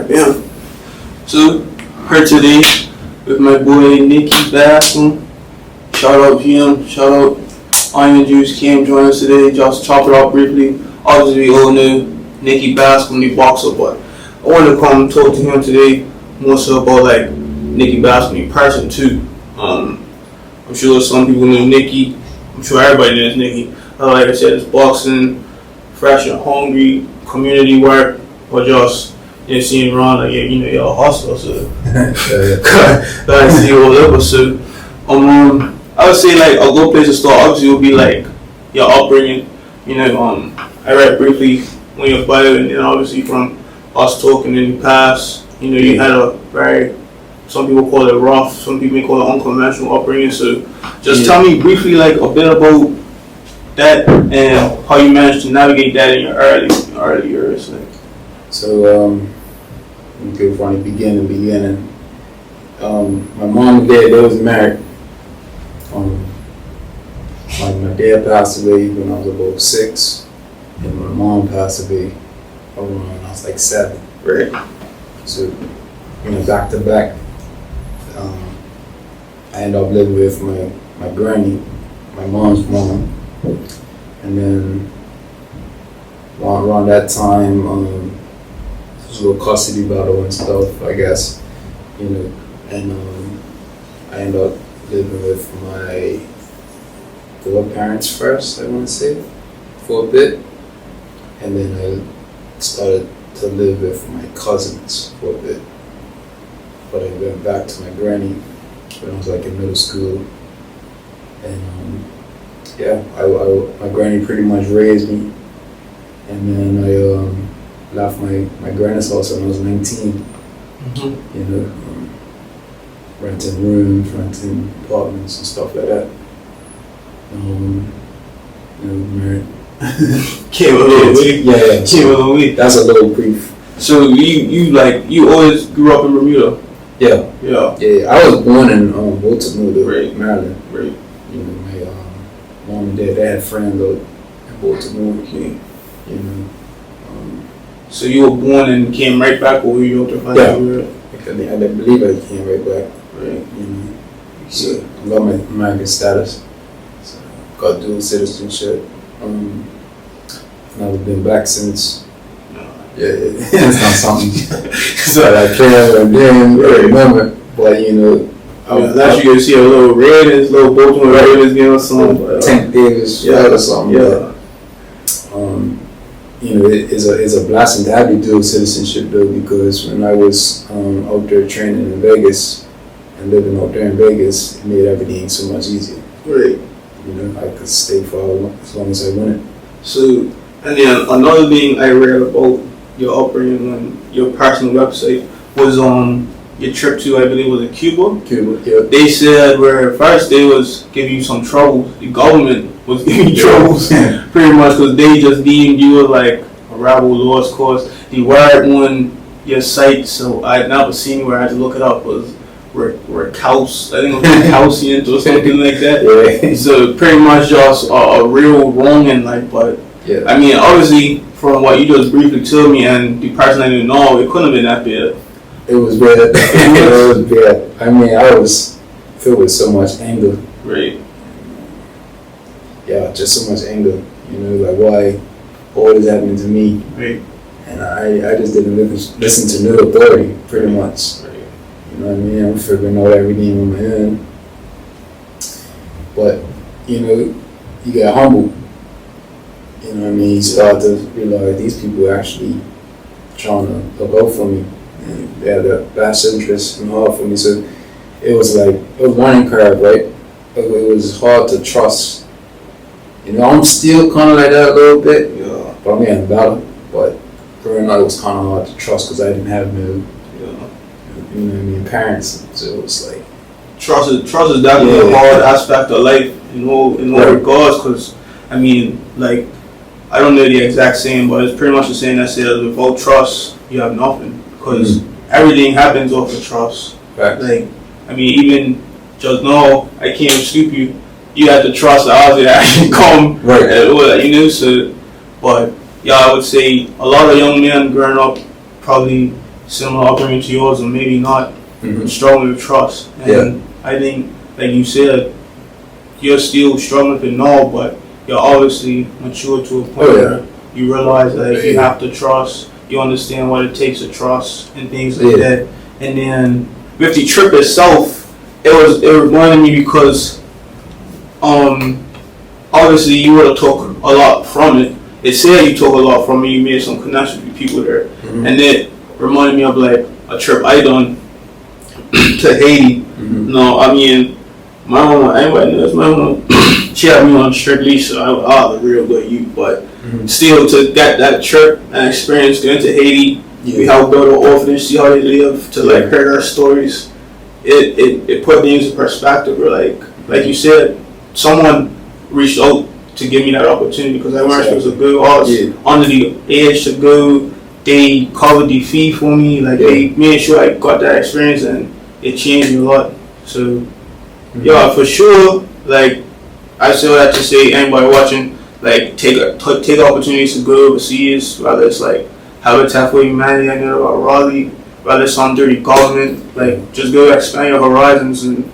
Alright, bam. So, here today with my boy Nikki Bascome. Shout out him, shout out Iron Juice came join us today. Just chop it up briefly. Obviously, we all know Nikki Bascome, the boxer, but I wanted to come talk to him today more so about like Nikki Bascome in person too. I'm sure some people know Nikki. I'm sure everybody knows Nikki. Like I said, it's boxing, fresh and hungry, community work, or just seeing around like you're a hustler, so I see you all over. So I would say like a good place to start obviously would be like your upbringing. I read briefly on your bio, and then obviously from us talking in the past, you had a very, some people call it rough, some people may call it unconventional upbringing. So just tell me briefly like a bit about that and how you managed to navigate that in your early years. Like. So let me go from the beginning. My mom and dad, they was married. My dad passed away when I was about 6, and my mom passed away when I was like 7. Right. So, back to back, I ended up living with my granny, my mom's mom, and then around that time, it was a little custody battle and stuff, I guess, and I ended up living with my godparents first, I want to say, for a bit, and then I started to live with my cousins for a bit, but I went back to my granny when I was like in middle school, and my granny pretty much raised me, and then I left my granny's house when I was 19. Renting rooms, renting apartments and stuff like that. Married. Came a little week. Yeah. Came a little week. That's a little brief. So you always grew up in Bermuda? Yeah. I was born in Baltimore, Maryland. Right. My mom and dad, they had friends out in Baltimore. Okay. So you were born and came right back, or were you out to find out? I believe I came right back. Right. So I got my American status. So got dual citizenship. I've been back since. It's not something that I can remember, but last year you see a little Ravens, little Baltimore Ravens game or something. Tank Davis or something. Yeah. It's a blessing to have the dual citizenship though, because when I was out there training in Vegas and living out there in Vegas, it made everything so much easier. Right. I could stay for as long as I wanted. So, and then another thing I read about your upbringing on your personal website was your trip to, I believe, was it Cuba? Cuba, yeah. They said where first they was giving you some troubles. The government was giving you troubles pretty much because they just deemed you as like a rebel, lost cause. The word on your site, so I had never seen where I had to look it up, was Recalcitrant, I think it was calcient or something like that. Yeah. So pretty much just a real wrong in life, but yeah. I mean, obviously, from what you just briefly told me and the person I didn't know, it couldn't have been that bad. It was bad. It was bad. I mean, I was filled with so much anger. Right. Yeah, just so much anger. Like why all this happening to me. Right. And I just didn't listen to no authority, pretty much. Right. You know what I mean? I'm figuring out everything on my own. But, you get humbled. You know what I mean? You start to realize these people are actually trying to look out for me. And they had the best interest and heart for me. So it was like a learning curve, right? It was hard to trust. I'm still kind of like that a little bit. Yeah. But I'm getting better. But growing up, it was kind of hard to trust because I didn't have no, parents. So it was like trust is definitely a hard aspect of life in all regards. Because I mean, like, I don't know the exact saying, but it's pretty much the saying that says without trust, you have nothing. Because everything happens off of trust. Right. Like, I mean, even just now, I can't scoop you. You have to trust the odds that actually come. Right. So, but yeah, I would say a lot of young men growing up probably similar upbringing to yours, and maybe not Mm-hmm. struggling with trust. And I think, like you said, you're still struggling with it now, but you're obviously mature to a point where you realize that you have to trust. You understand what it takes to trust and things like that. And then with the trip itself, it reminded me because obviously you would have took a lot from it. It said you took a lot from it. You made some connections with people there, and it reminded me of like a trip I done to Haiti. No, I mean, my mama, anybody knows my mama, she had me on a strict leash, so I was a real good youth, but still to get that trip and experience going to Haiti, we helped build an orphanage, see how they live, to like hear their stories. It put things in perspective, where like you said, someone reached out to give me that opportunity because I weren't supposed to go. I was under the edge to go. They covered the fee for me, like they made sure I got that experience, and it changed me a lot. So yeah, for sure, like I say all that to say, anybody watching, like take opportunities to go overseas, whether it's like Habitat for Humanity, I know about Raleigh, whether it's under the government, like just go expand your horizons. And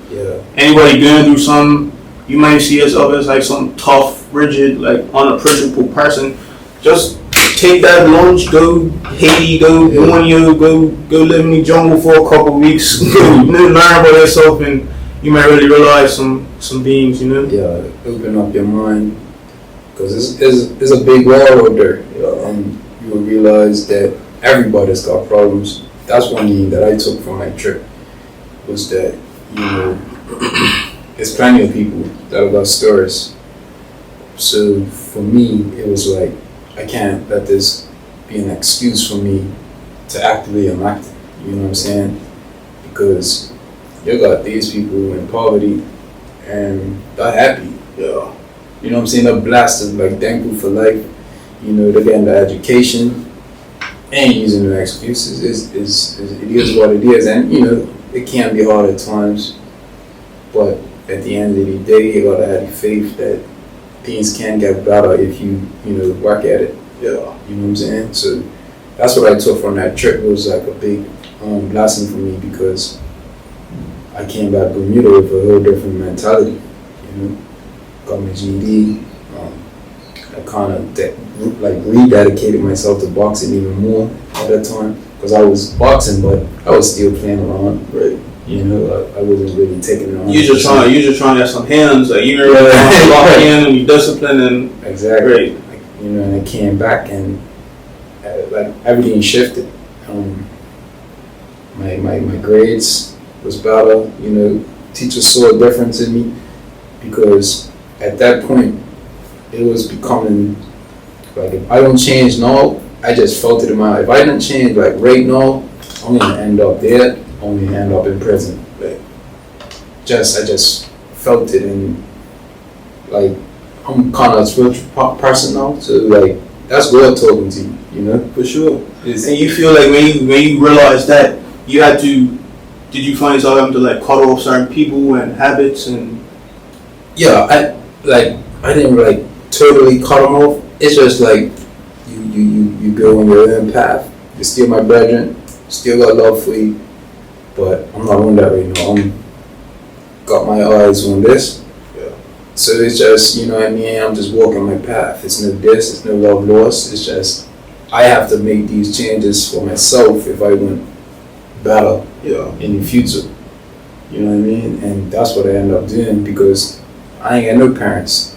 anybody going through something, you might see yourself as like some tough, rigid, like unapproachable person. Just take that lunch, go Haiti, go Borneo, go live in the jungle for a couple of weeks, learn about yourself, and you might really realize some things, you know? Yeah, open up your mind, because it's a big world out there, and you will realize that everybody's got problems. That's one thing that I took from my trip, was that, there's plenty of people that have got stories. So for me, it was like, I can't let this be an excuse for me to act the way I'm acting. You know what I'm saying? Because you got these people in poverty and they're happy. Yeah. You know what I'm saying? They're blasted, like thankful for life. They're getting the education and using the excuses. It is what it is, and it can be hard at times. But at the end of the day, you gotta have the faith that things can get better if you work at it. Yeah. You know what I'm saying? So that's what I took from that trip. It was like a big blessing for me, because I came back to Bermuda with a whole different mentality. Got my GED. I kind of rededicated myself to boxing even more at that time, because I was boxing, but I was still playing around. Right. I wasn't really taking it on. You just trying to have some hands, like you really trying to lock in and you discipline and exactly. Right. And I came back and like everything shifted. My grades was better. Teachers saw a difference in me, because at that point it was becoming like, if I don't change now, I just felt it in my. If I didn't change like right now, I'm gonna end up there. Only end up in prison. Like, I just felt it, and like I'm kind of a spiritual person now, so like that's God talking to you, For sure. And you feel like when you realize that you had to, did you find yourself having to like cut off certain people and habits and? Yeah, I didn't like totally cut them off. It's just like you go on your own path. You're still my brethren, still got love for you. But I'm not on that right now. I'm got my eyes on this. Yeah. So it's just, I'm just walking my path. It's no this, it's no love lost. It's just, I have to make these changes for myself if I want better in the future. You know what I mean? And that's what I end up doing, because I ain't got no parents.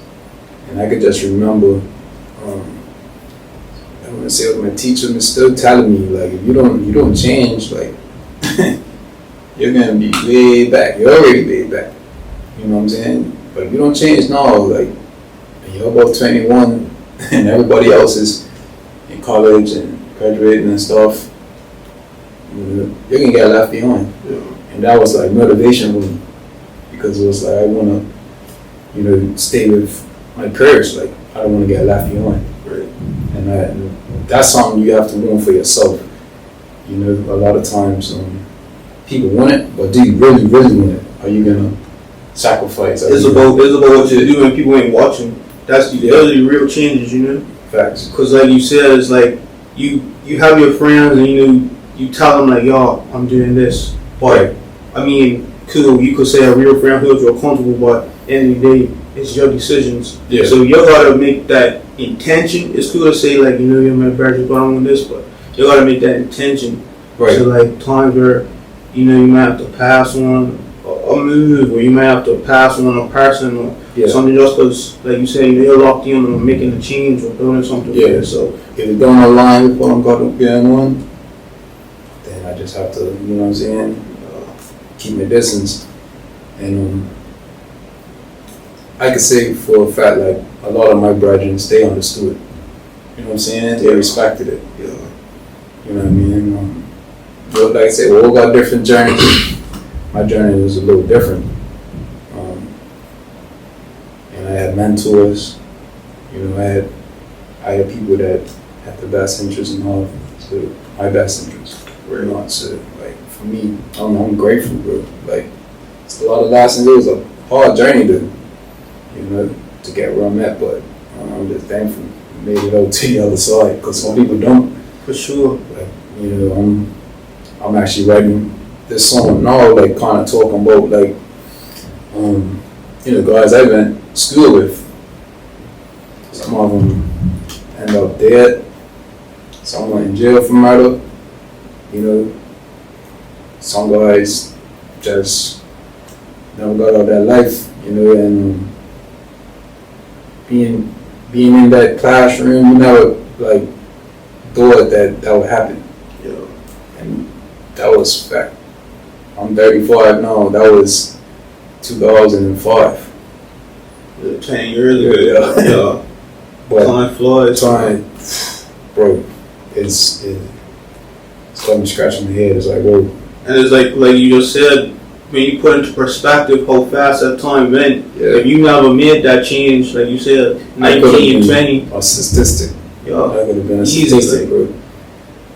And I could just remember, I want to say what my teacher was still telling me, like, if you don't change, like, you're gonna be way back. You're already way back. You know what I'm saying? But if you don't change now, like, you're about 21 and everybody else is in college and graduating and stuff, you're gonna get left behind. Yeah. And that was like motivation for me, because it was like, I wanna, stay with my peers. Like, I don't wanna get left behind. Right. And that's something you have to want for yourself. A lot of times, people want it, but do you really, really want it? Are you gonna sacrifice? It's about what you do when people ain't watching. Those are the real changes, Facts. Because like you said, it's like you have your friends and you you tell them like, yo, I'm doing this. But I mean, cool, you could say a real friend who you're comfortable, but at the end of the day, it's your decisions. Yeah. So you gotta make that intention. It's cool to say like, you know, you're my brother, but I'm on this, but you gotta make that intention. Right. So like times where, you know, you might have to pass on a move, or you might have to pass on a person, or something just because, like you said, you're locked in on making a change or doing something. Yeah. So if it don't align with what I'm going to be on, then I just have to, you know what I'm saying, keep my distance. And I could say for a fact, like, a lot of my brethren, they understood. You know what I'm saying? They respected it. yeah. You know what I mean? But like I said, we all got different journeys. My journey was a little different. And I had mentors. You know, I had people that had the best interest in all my best interest. Very much. So, like, for me, I'm grateful, bro. Like, it's a lot of lessons. It was a hard journey to get where I'm at, but I'm just thankful I made it out to the other side, because some people don't. For sure. Like, you know, I'm actually writing this song now, like, kind of talking about, like, you know, guys I went to school with. Some of them end up dead. Some went in jail for murder. You know, some guys just never got out of that life. You know, and being in that classroom, you never like thought that would happen. Yeah. And that was fact. I'm 35 now. That was 2005. 10 years ago. Yeah. But time flies. Bro, it's got me scratching my head. It's like, whoa. And it's like you just said, when you put into perspective how fast that time went, if you never made that change, like you said, 19, 20. A statistic. Yeah. I could have been a statistic, bro.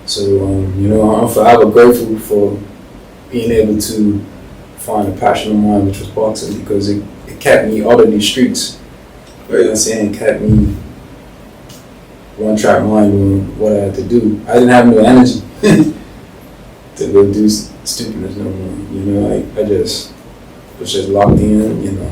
So, you know, I'm forever grateful for being able to find a passion of mine, which was boxing, because it kept me out of these streets. You know what I'm saying? It kept me one track mind on what I had to do. I didn't have no energy to go do stupidness no more. You know, I just was just locked in. You know,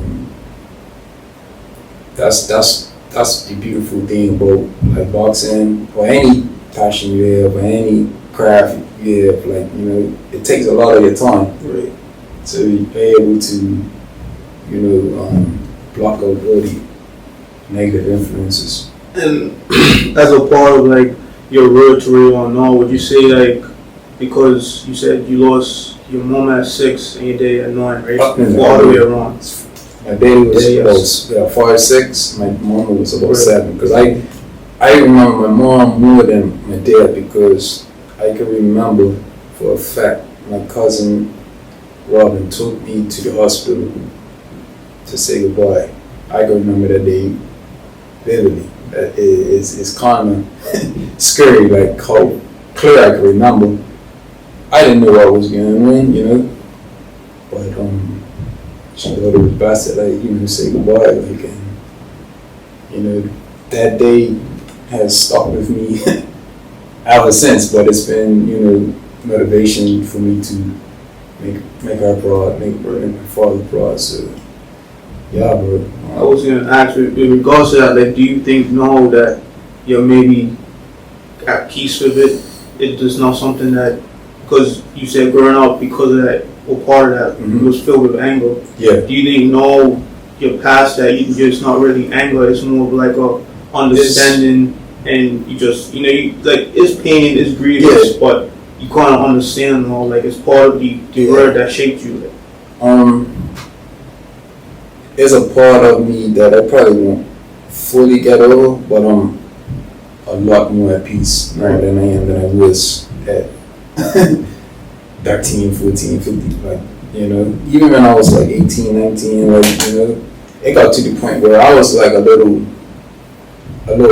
that's the beautiful thing about like boxing or any passion you have or any craft you have. Like, you know, it takes a lot of your time. Right. So you're able to, you know, block out all the negative influences. And as a part of like your road to where you are now, would you say like, because you said you lost your mom at 6 and your dad at 9, right? All the way around. My daddy was about 5, 6. My mom was about 7. Because I remember my mom more than my dad, because I can remember for a fact my cousin Robin took me to the hospital to say goodbye. I can remember that day vividly. It's kind of scary, like how clear I can remember. I didn't know what was going on, you know, but she thought it was best to, like, you know, say goodbye, like, and, you know, that day has stuck with me ever since. But it's been, you know, motivation for me to make her proud, make my father proud. So yeah, bro. I was gonna ask you, in regards to that, like, do you think now that you're maybe at peace with it? It is not something that, because you said growing up, because of that, or part of that, it was filled with anger. Yeah. Do you think now you're past that? You're just not really anger. It's more of like a understanding, and you just, you know, you, like, it's pain, it's grievous, but you kind of understand now. Like, it's part of the word that shaped you. There's a part of me that I probably won't fully get over, but I'm a lot more at peace now than I am than I was at 13, 14, 15. Like, you know, even when I was like 18, 19, like, you know, it got to the point where I was like a little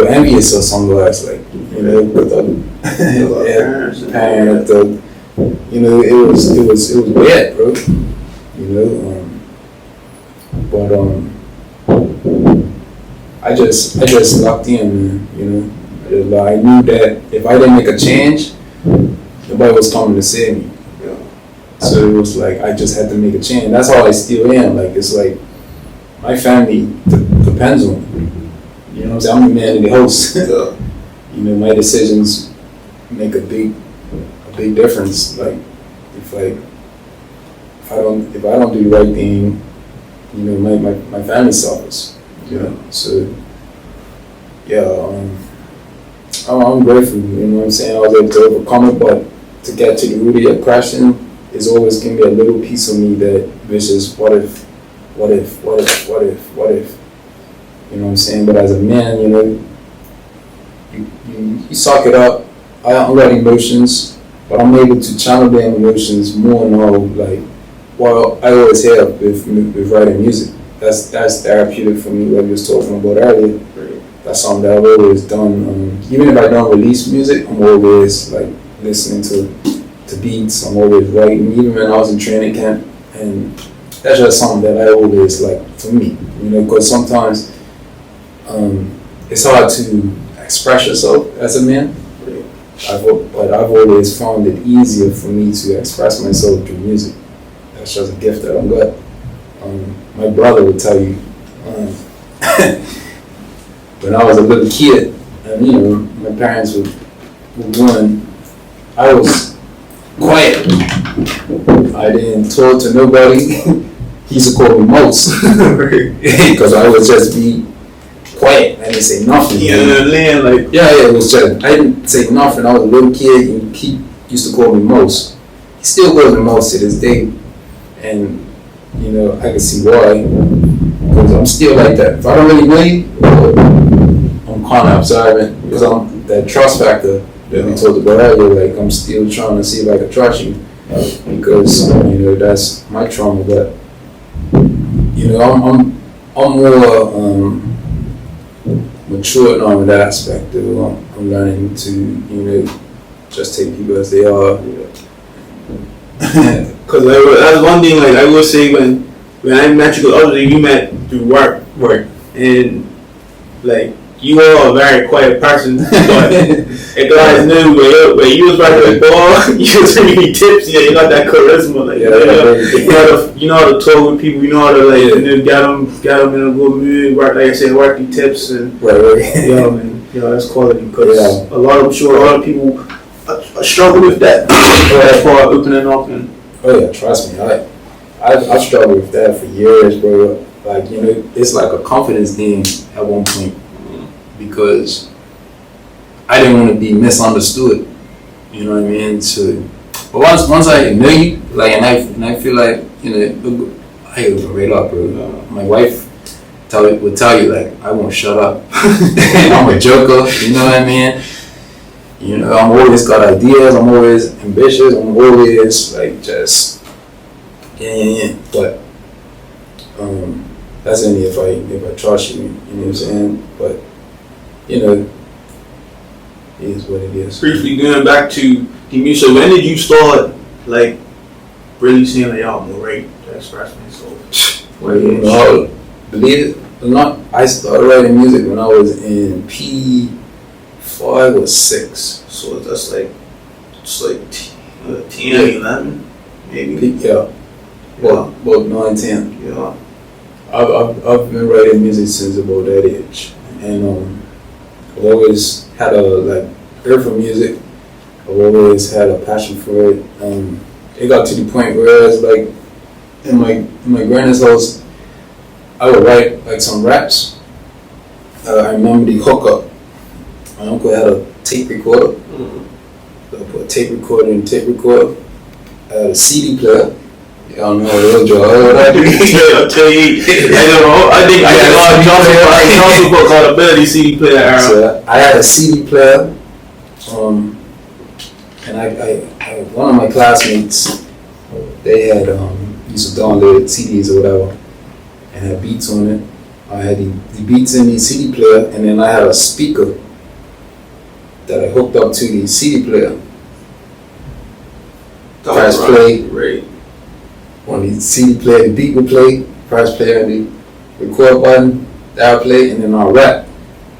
envious of some guys, like, you know, with the parents, you know, it was weird, bro. You know, but I just locked in, man. You know, I knew that if I didn't make a change, nobody was coming to save me. Yeah. So it was like I just had to make a change. That's how I still am. Like it's like my family depends on me. You know what I'm saying? I'm the man in the house. Yeah. You know, my decisions make a big difference. Like if I don't do the right thing, you know, my family suffers. You know, so yeah, I'm grateful. You know what I'm saying? I was able to overcome it, but to get to the root of your question is always gonna be a little piece of me that wishes, what if? You know what I'm saying? But as a man, you know, you suck it up. I got emotions, but I'm able to channel them emotions more now. Like, well, I always have with writing music. That's therapeutic for me. What you was talking about earlier. That's something that I've always done. Even if I don't release music, I'm always like listening to beats. I'm always writing. Even when I was in training camp, and that's just something that I always like for me. You know, because sometimes it's hard to express yourself as a man. But I've always found it easier for me to express myself through music. That's just a gift that I've got. My brother would tell you, when I was a little kid, and you know, my parents were going, I was quiet. I didn't talk to nobody. He used to call me Most, because I would just be quiet. I didn't say nothing. Yeah, like yeah, it was just, I didn't say nothing. I was a little kid, and he used to call me Most. He still calls me Most to this day, and you know, I can see why, because I'm still like that. If I don't really know you, I'm kind of observant, because I'm that trust factor that we talked about earlier. Like I'm still trying to see if I can trust you, because you know that's my trauma. But you know, I'm more mature now in that aspect. I'm learning to, you know, just take people as they are. Cause that's one thing. Like I will say, when I met you, obviously you met through work, and like you are a very quiet person, but if guys knew where you was right the ball, you was really tipsy, and you got that charisma, like you know how to talk with people, you know how to like you know, get them in a good mood, work, like I said, work the tips and man, that's quality. Because I'm sure a lot of people struggle with that as far as opening up and. Oh yeah, trust me, I struggled with that for years, bro. Like you know, it's like a confidence thing at one point. Because I didn't want to be misunderstood, you know what I mean. So, but once I know you, like, and I feel like, you know, I open right up, bro. My wife would tell you like I won't shut up. I'm a joker, you know what I mean. You know, I'm always got ideas. I'm always ambitious. I'm always like just yeah. But that's only if I trust you. You know what I'm saying, but. You know, it is what it is. Briefly going back to the music, when did you start like really seeing the album, right? To express myself. Well, you know, believe it or not, I started writing music when I was in P5 or 6. So that's like it's like 10, 11, maybe. Yeah. Well, 9, 10. Yeah. I've been writing music since about that age, and I've always had a like ear for music. I've always had a passion for it. It got to the point where it's like in my granny's house, I would write like some raps. I remember the hookup. My uncle had a tape recorder. I put a tape recorder in tape recorder. I had a CD player. Y'all know what I do. I'll tell you. I think I had a lot of Johnson book called Ability CD player era. So I had a CD player, and I one of my classmates, they had used to download CDs or whatever, and had beats on it. I had the beats in the CD player, and then I had a speaker that I hooked up to the CD player. Press play. Right. On the CD player, the beat would play, press play on the record button, that would play, and then I'll rap.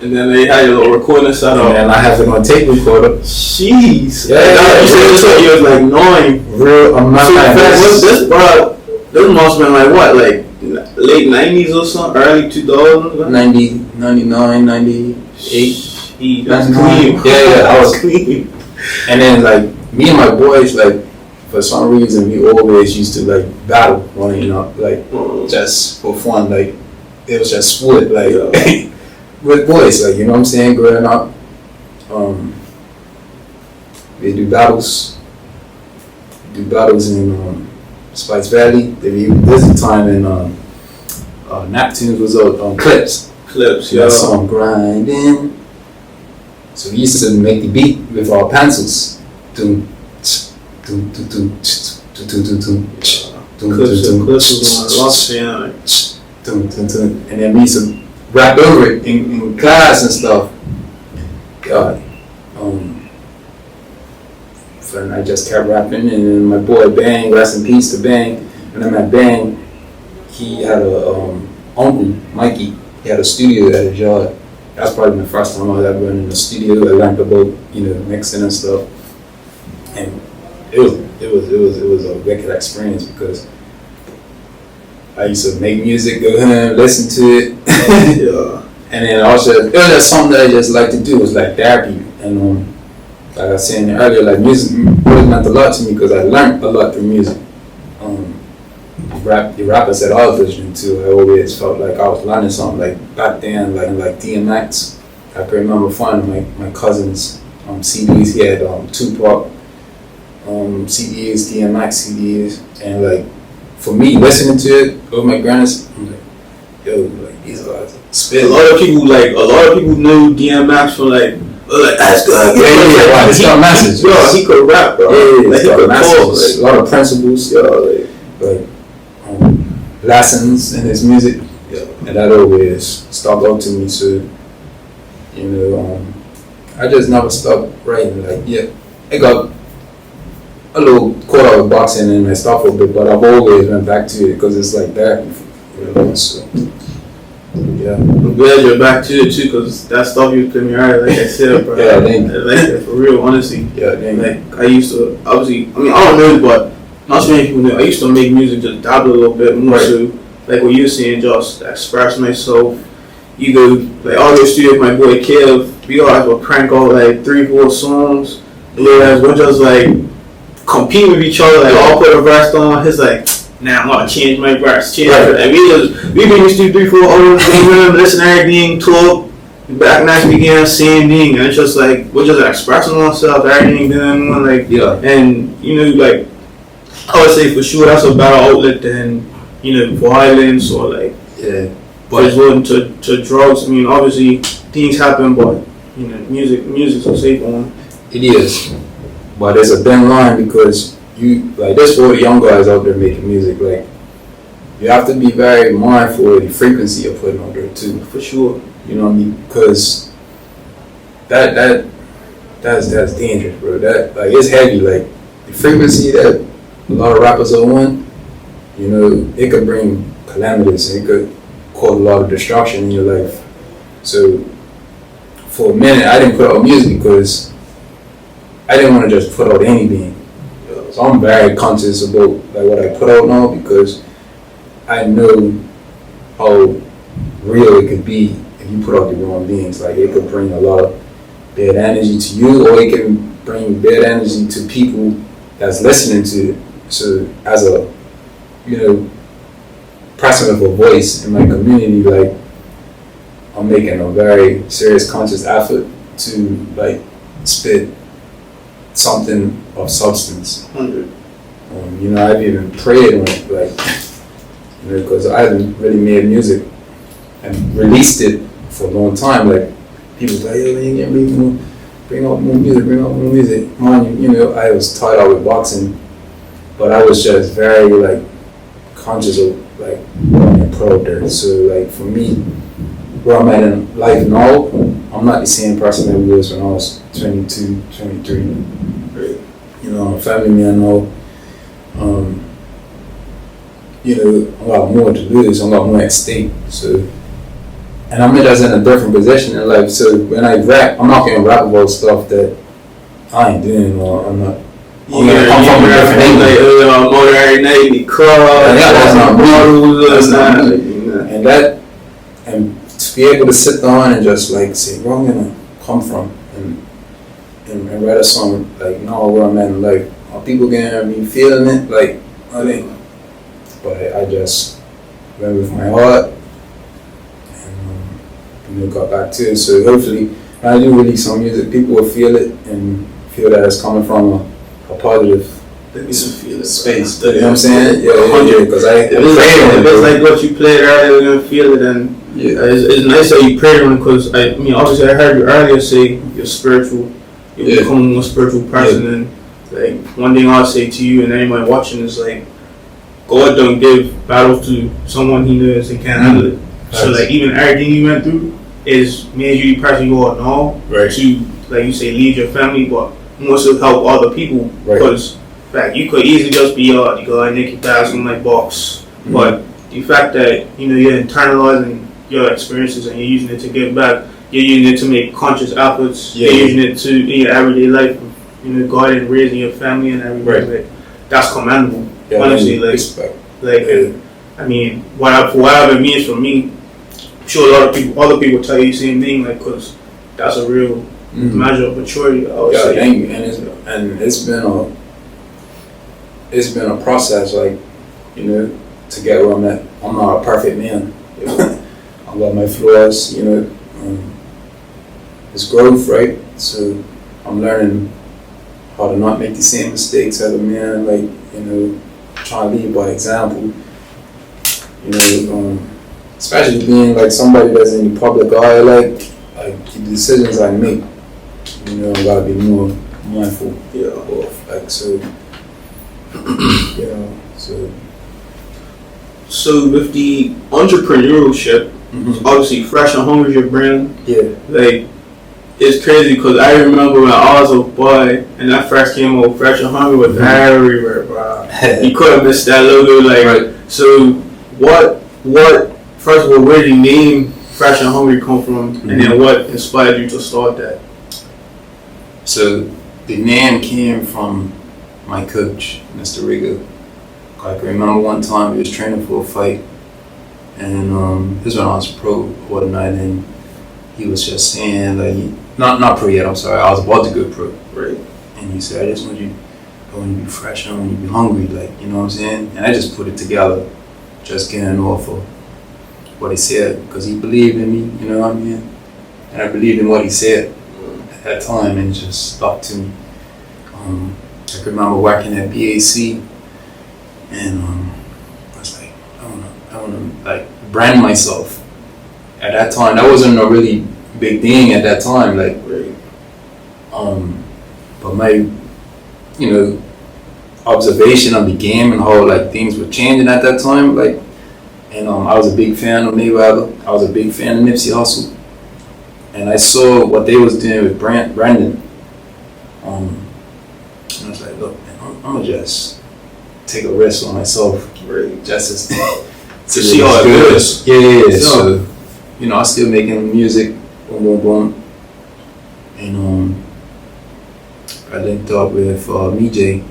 And then they had your little recording set up. And I have it on tape recorder. Jeez. Yeah. You said this when you was like 9. Real amount. So what's this, bro? This must have been like what, like late 90s or something, early 2000s? 90, 99, 98. That's clean. Yeah, I was clean. And then like me and my boys, like for some reason we always used to like battle one another, like just for fun, like it was just sport, like with boys, like you know what I'm saying, growing up. They do battles in Spice Valley. There's a time in Neptunes was on Clips. Yeah. That song grinding. So we used to make the beat with our pencils. Clips was lost, yeah. And then we used to rap over it in class and stuff. God. And I just kept rapping, and then my boy Bang, rest in peace to Bang. And then my Bang, he had a uncle, Mikey. He had a studio at his yard. That's probably the first time I was ever in the studio. I learned about mixing and stuff, and it was a wicked experience because I used to make music, go home, listen to it, and then also it was just something that I just like to do. It was like therapy, and like I was saying earlier, like music really meant a lot to me because I learned a lot through music. The rappers that I was listening to, I always felt like I was learning something. Like back then, like DMX, I can remember finding my cousin's CDs. He had Tupac CDs, DMX CDs, and like for me listening to it with my grannies, I'm like, yo, like these guys spit. A lot of people knew DMX from like that's good. He's got messages. Yo, he could rap, bro. Yeah, like, he got messages. Like, a lot of principles. Like lessons in his music, and that always stuck out to me. So, I just never stopped writing. Like, I got a little caught up with boxing and my stuff a bit, but I've always went back to it because it's like therapy. So, yeah. I'm glad you're back to it too, because that stuff you put me right, like I said, bro. Like, for real, honestly. Like I used to, obviously, I don't know, but not so many people know. I used to make music, just dabble a little bit more, so like what you're saying, just express myself. You go, like all the studio with my boy Kev, we always would prank out like 3-4 songs. Whereas we're just like compete with each other, like all put a verse on. He's like, nah, I'm gonna change my verse, Like we been used to 3-4 hours, listen to everything, talk. Back next weekend, same thing, and it's just like we're just expressing ourselves, everything going on, like and like I would say for sure that's a better outlet than violence or like resorting to drugs. I mean, obviously things happen, but music's a safe one. It is, but there's a thin line because there's all the young guys out there making music. Like you have to be very mindful of the frequency you're putting out there too. For sure. You know what I mean? Because that's dangerous, bro. That it's heavy. Like the frequency that a lot of rappers are on, it could bring calamities. It could cause a lot of destruction in your life. So for a minute, I didn't put out music because I didn't want to just put out anything. So I'm very conscious about like what I put out now because I know how real it could be if you put out the wrong things. Like it could bring a lot of bad energy to you, or it can bring bad energy to people that's listening to it. So as a person with a voice in my community, like I'm making a very serious conscious effort to like spit something of substance. 100. I've even prayed on it, like because I haven't really made music and released it for a long time. Like people like, yo, you get me bring out more music. I was tied out with boxing, but I was just very like conscious of like what I'm gonna put out there. So like for me, where I'm at in life now, I'm not the same person that I was when I was 22, 23. I'm a family man now. A lot more to lose, a lot more at stake. So and I'm just in a different position in life. So when I rap, I'm not gonna rap about stuff that I ain't doing or I'm not. I'm gonna come from a different angle. Like motor every night, the car, that's not models, and that, and to be able to sit down and just like say where I'm gonna come from and write a song like know where I'm at in life. Are people gonna be feeling it? Like I think, but I just went with my heart and got back to it. So hopefully, when I do release some music, people will feel it and feel that it's coming from a positive space. You know what I'm saying? Yeah. Because if it's like what you played earlier, you're gonna feel it, and it's nice that you prayed on it. Because I mean, obviously, I heard you earlier say you're spiritual, you're becoming a more spiritual person, and like one thing I'll say to you and anybody watching is like, God don't give battles to someone He knows and can't handle it. So like even everything you went through is made you the person you are now. Right. To like you say, lead your family, but more so help other people. Because like you could easily just be you go like Nikki Bascome, like box, but the fact that you're internalizing your experiences and you're using it to give back, you're using it to make conscious efforts. You're using it to in your everyday life. God and raising your family and everything. Like, that's commendable. Honestly, I mean, whatever it means for me, I'm sure a lot of other people tell you the same thing. Like, cause that's a real measure of maturity. I would say. Thank you. And it's been a process. Like, to get where I'm at. I'm not a perfect man. I got my flaws. It's growth, right? So I'm learning how to not make the same mistakes as a man, like, trying to lead by example, especially being like somebody that's in the public eye, like the decisions I make, I gotta be more mindful of, like, so, So with the entrepreneurship, obviously Fresh and Hungry is your brand. Like, it's crazy because I remember when I was a boy and that first came out, Fresh and Hungry was everywhere, bro. You couldn't miss that logo. Like, so what? First of all, where did the name Fresh and Hungry come from, and then what inspired you to start that? So the name came from my coach, Mr. Rigo. I can remember one time he was training for a fight, and this was when I was pro or whatnot, and he was just saying like. Not pro yet, I'm sorry. I was about to go pro. Right. And he said, I want you to be fresh, I want you to be hungry, like, you know what I'm saying? And I just put it together, just getting off of what he said, because he believed in me, you know what I mean? And I believed in what he said at that time, and it just stuck to me. I can remember working at BAC, and I was like, I want to like brand myself. At that time, that wasn't a really big thing at that time, like, but my, observation of the game and how like things were changing at that time, like, and I was a big fan of Mayweather. I was a big fan of Nipsey Hussle, and I saw what they was doing with Brandon. And I was like, look, man, I'm gonna just take a risk on myself, just to see how it goes. Yeah. So, I'm still making music. Boom. And I linked up with Mijay,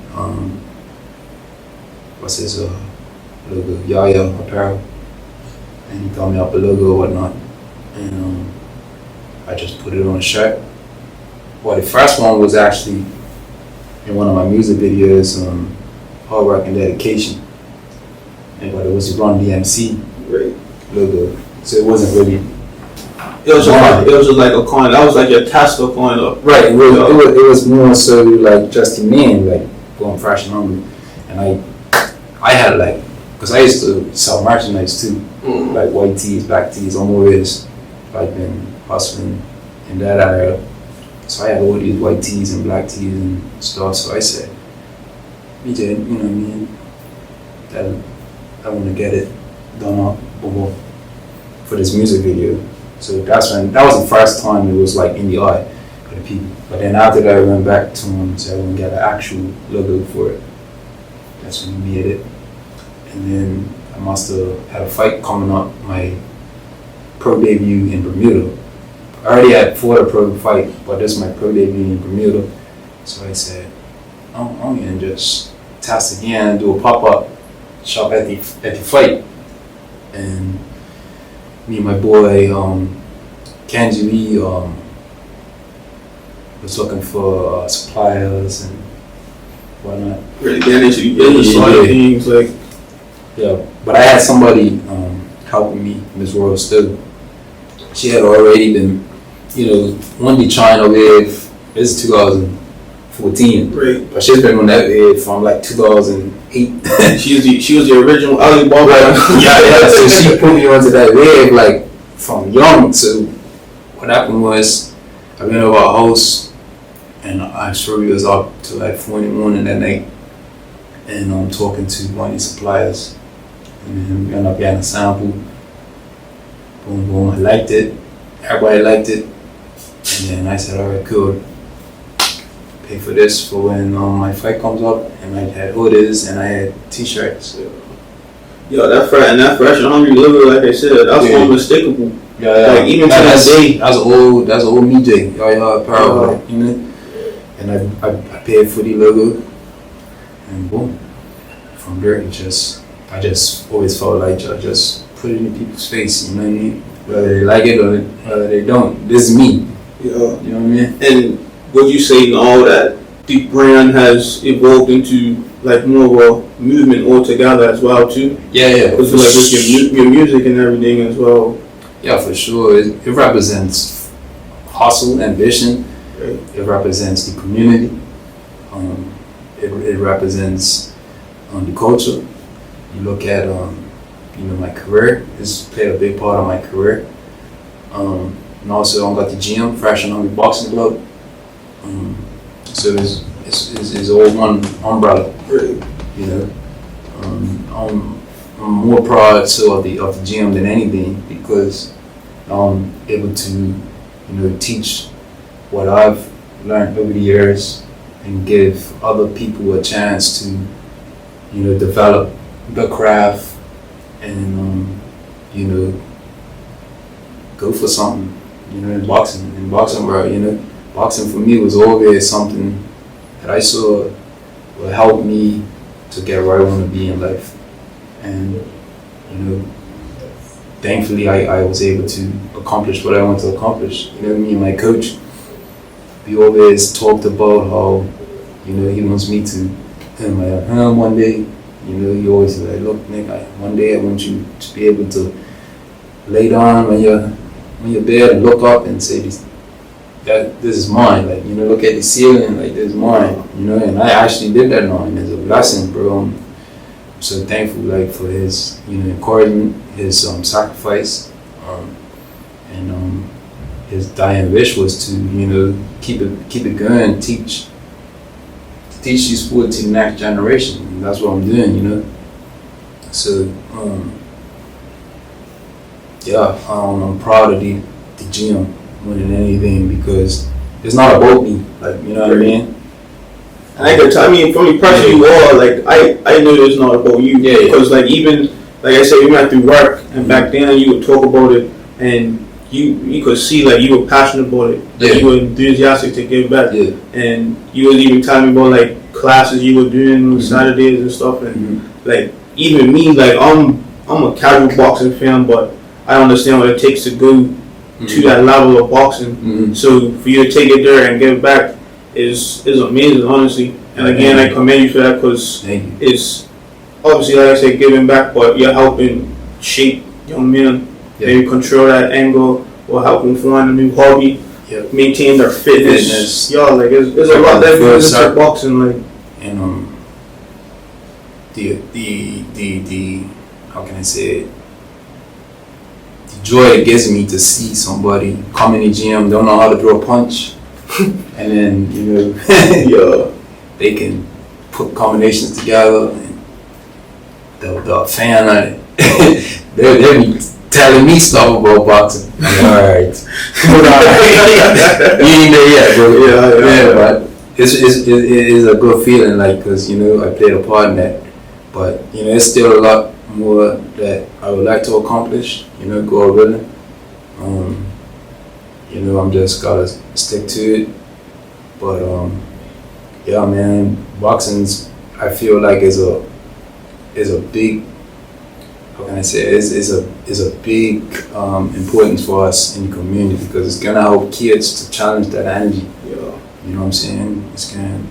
what's his logo, Yaya Apparel, and he got me up a logo or whatnot, and I just put it on a shirt. Well, the first one was actually in one of my music videos, Hard Work and Dedication, but it was the Run DMC logo, so it wasn't really. It was just like a coin. That was like your Tesla coin, though. Right. It was more so like just a name, like going Fresh and Hungry, and I had like, because I used to sell merchandise too, like white tees, black tees. I'm always like been hustling in that area, so I had all these white tees and black tees and stuff. So I said, BJ, you know what I mean? That I want to get it done up for this music video. So that was the first time it was like in the eye for the people. But then after that, I went back to him and said, I want to get an actual logo for it. That's when he made it. And then I must have had a fight coming up. My pro debut in Bermuda. I already had fought a pro fight, but this is my pro debut in Bermuda. So I said, I'm gonna just test again, do a pop-up shop at the fight. And me and my boy, Kenji Lee, was looking for suppliers and whatnot. Really getting into the business side of things, like. Yeah, but I had somebody helping me, Miss Rose still. She had already been, wanted to trying over here. This is 2014, right? But she's been on that bed from like 2008. she was the original Alibaba. yeah. So she put me onto that wave like from young. So what happened was I went over our house and I sure we was up to like 4 in the morning that night, and I'm talking to one of the suppliers. And then we ended up getting a sample. Boom, boom. I liked it. Everybody liked it. And then I said, all right, cool. Pay for this for when my fight comes up. And I had hoodies and I had t-shirts. Yo, that fresh and hungry liver, like I said, that's unmistakable. Yeah. Like even to this day. That's old me J. Apparel, And I paid for the logo. And boom. From there, I just always felt like I just put it in people's face, you know what I mean? Whether they like it or whether they don't. This is me. Yeah. You know what I mean? And would you say now that the brand has evolved into like more of a movement altogether as well too? Yeah. Because like with your music and everything as well. Yeah, for sure. It represents hustle, ambition. Right. It represents the community. It represents the culture. You look at my career. It's played a big part of my career. And also I got the gym, Fresh and Hungry Boxing Club. So it's all one umbrella. Right. I'm more proud of the gym than anything because I'm able to teach what I've learned over the years and give other people a chance to develop the craft and go for something in boxing, bro. Boxing for me was always something that I saw would help me to get where I want to be in life. And thankfully I was able to accomplish what I want to accomplish. Me and my coach, we always talked about how he wants me to hit my hand one day. He always said, like, look, Nick, one day I want you to be able to lay down on your bed and look up and say, this is mine. Like, look at the ceiling, like, this is mine. And I actually did that now, and it's a blessing, bro. I'm so thankful, like, for his, encouragement, his sacrifice, and his dying wish was to, keep it going, teach this sport to the next generation. And that's what I'm doing, So, I'm proud of the gym more than anything because it's not about me, like, what I mean? And I can tell, from the person you are, like, I knew it's not about you. Yeah. Because, like, even, like I said, we went through work, and back then you would talk about it, and you could see, like, you were passionate about it. Like, you were enthusiastic to give back. Yeah. And you was even telling me about, like, classes you were doing on Saturdays and stuff. And, like, even me, like, I'm a casual boxing fan, but I understand what it takes to go to that level of boxing. So for you to take it there and give back is amazing, honestly. And again, I commend you for that because it's obviously, like I said, giving back, but you're helping shape young men, maybe control that angle or help them find a new hobby, maintain their fitness. Like there's a lot that goes into boxing, like. And the how can I say it? The joy it gives me to see somebody come in the gym, don't know how to throw a punch, and then they can put combinations together. And the fan, they be telling me stuff about boxing. I'm like, all right, you ain't there yet, bro. But it's a good feeling, like, cause I played a part in that. But it's still a lot more that I would like to accomplish. God willing. You know, I'm just gotta stick to it. But yeah, man, boxing's, I feel like is a big, how can I say it? is a big importance for us in the community, because it's gonna help kids to challenge that energy. Yeah. You know what I'm saying? It's gonna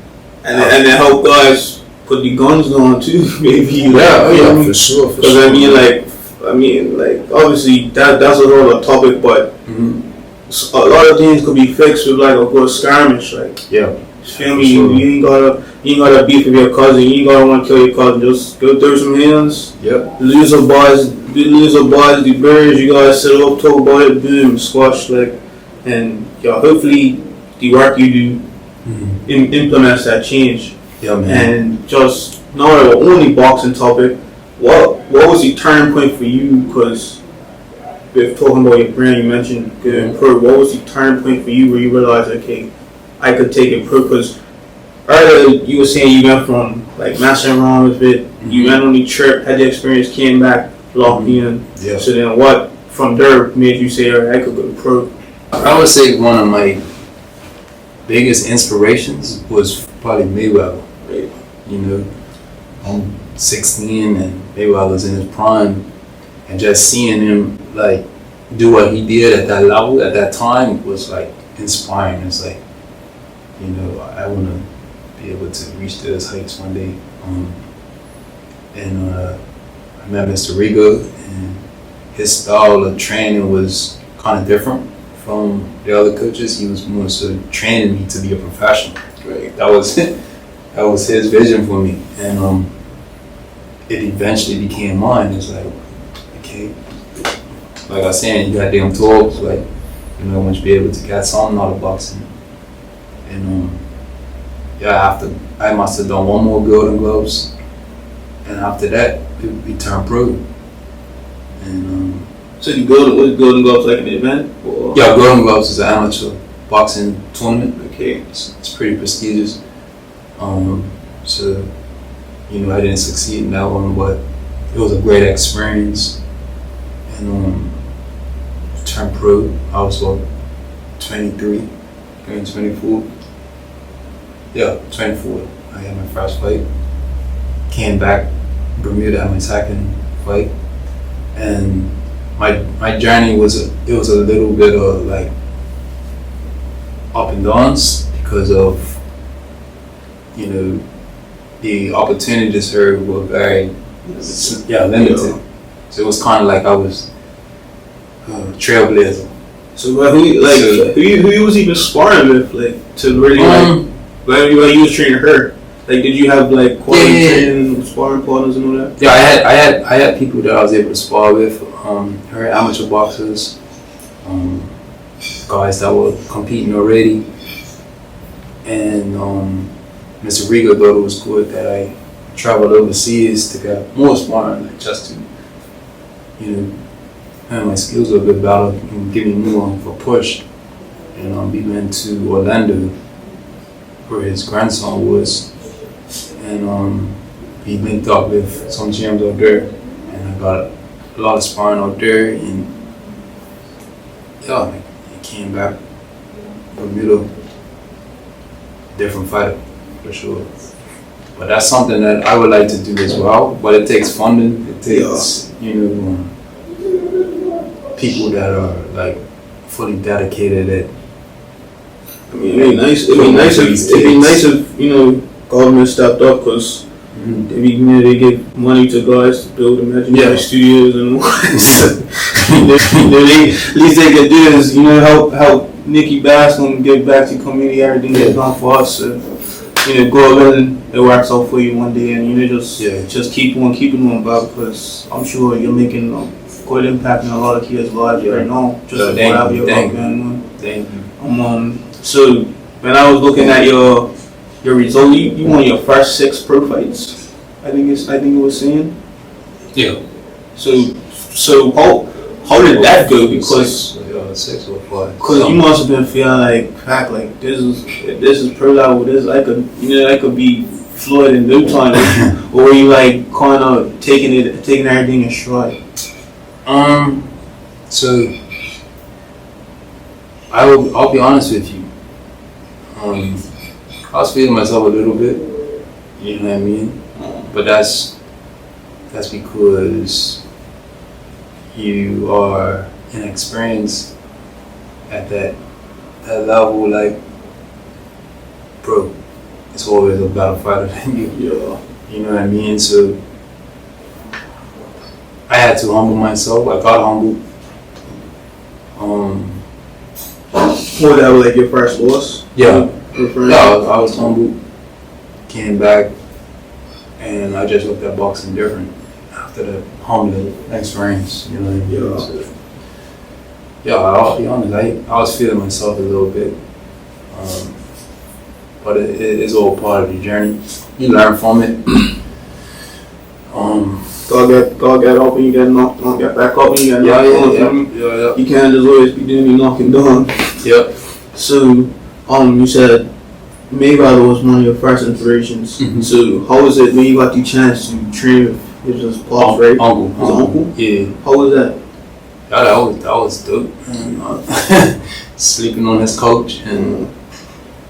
and then help guys put the guns on too, maybe. Yeah, for sure. Because I mean, obviously that's a whole topic, but a lot of things could be fixed with like a good skirmish, like. Yeah. Feel me? Sure. You ain't gotta beef with your cousin. You ain't gotta want to kill your cousin. Just go throw some hands. Yep. Lose a buzz, the birds. You guys sit up, talk about it, boom, squash, and hopefully the work you do implements that change. Yeah, man. And just not the only boxing topic. What was the turning point for you? Because with talking about your brand, you mentioned going pro. What was the turning point for you where you realized, okay, I could take it pro? Because earlier you were saying you went from like messing around with it, you went on the trip, had the experience, came back, locked in. Yeah. So then what from there made you say, alright, I could go pro? I would say one of my biggest inspirations was probably Mayweather. Right. You know, I'm 16 and Mayweather's in his prime, and just seeing him like do what he did at that level at that time was like inspiring. It's like, you know, I want to be able to reach those heights one day. I met Mr. Riga, and his style of training was kind of different from the other coaches. He was more so training me to be a professional. Right. That was his vision for me, and it eventually became mine. It's like, okay, like I was saying, you got damn talks, like, you know, I want you to be able to get something out of boxing. And I must have done one more Golden Gloves, and after that, we turned pro. And so was Golden Gloves like an event? Or? Yeah, Golden Gloves is an amateur boxing tournament. Okay, it's pretty prestigious. So, you know, I didn't succeed in that one, but it was a great experience. And turned pro. I was about 23, going 24. Yeah, 24. I had my first fight. Came back, Bermuda had my second fight, and my journey was a little bit of like up and downs because of, you know, the opportunities here were very limited. Yeah. So it was kind of like I was trailblazer. So who you was even sparring with, like, to really like you was training her? Like, did you have like quality training, sparring partners and all that? Yeah, I had people that I was able to spar with. Her amateur boxers, guys that were competing already, and Mr. Riga thought it was good that I traveled overseas to get more sparring, like just to, you know, have my skills a bit better and give me more of a push. And we went to Orlando, where his grandson was, and he linked up with some gyms out there, and I got a lot of sparring out there, and yeah, he came back, Bermuda, different fighter, for sure. But that's something that I would like to do as well, but it takes funding, it takes, you know, people that are like fully dedicated at. I mean, it'd be nice if you know, government stepped up, because they give money to guys to build imaginary studios and at least they could do is, you know, help Nikki Bascome give back to the community everything they've done for us. So, you know, go ahead and it works out for you one day, and, you know, just keep on keeping on, Bob, because I'm sure you're making quite impact in a lot of kids' lives right now. Just whatever you're going on. Thank you. So when I was looking at your result, you won your first 6 pro fights. I think it was saying. Yeah. So how did that go? Because 6 or 5. Because you must have been feeling like, heck, like this is pro level. I could be fluid in no time. Or were you like kind of taking everything in stride? So I'll be honest with you. I was feeling myself a little bit. You know what I mean? But that's because you are inexperienced at that level. Like, bro, it's always a battle fighter than you. Yeah. You know what I mean? So I had to humble myself. I got humbled. What, that was like your first loss? Yeah, I was humbled. Came back, and I just looked at boxing different after the humbling experience. You know what I mean? Yeah. So, yeah, I'll be honest. I was feeling myself a little bit, but it's all part of the journey. You learn from it. God got up and you got knocked down, got back up and you got knocked down. Yeah. You can't just always be doing your knocking down. Yep. So, you said Mayweather was one of your first inspirations. Mhm. So, how was it when you got the chance to train with his pops, right? Uncle. His uncle? Yeah. How was that? Yeah, that was dope. Sleeping on his couch and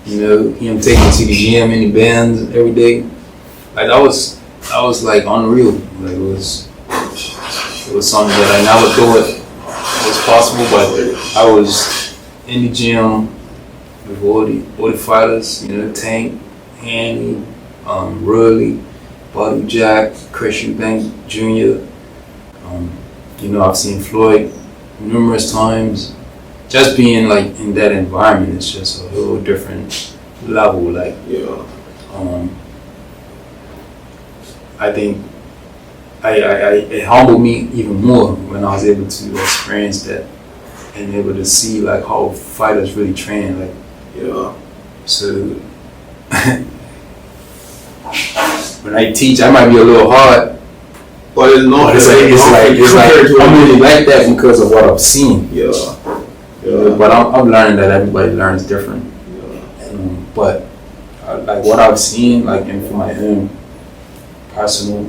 him taking me to the gym in the bands every day. Like that was like unreal. Like it was something that I never thought was possible. But I was in the gym with all the fighters. Tank, Haney, Rurley, Buddy Jack, Chris Eubank Jr. I've seen Floyd numerous times. Just being like in that environment is just a whole different level. Like, Yeah. I think it humbled me even more when I was able to experience that and able to see like how fighters really train. Like, Yeah. so when I teach, I might be a little hard. But it's not. It's like I'm really like that because of what I've seen. Yeah. But I'm learning that everybody learns different. Yeah. But like what I've seen, like and from my own personal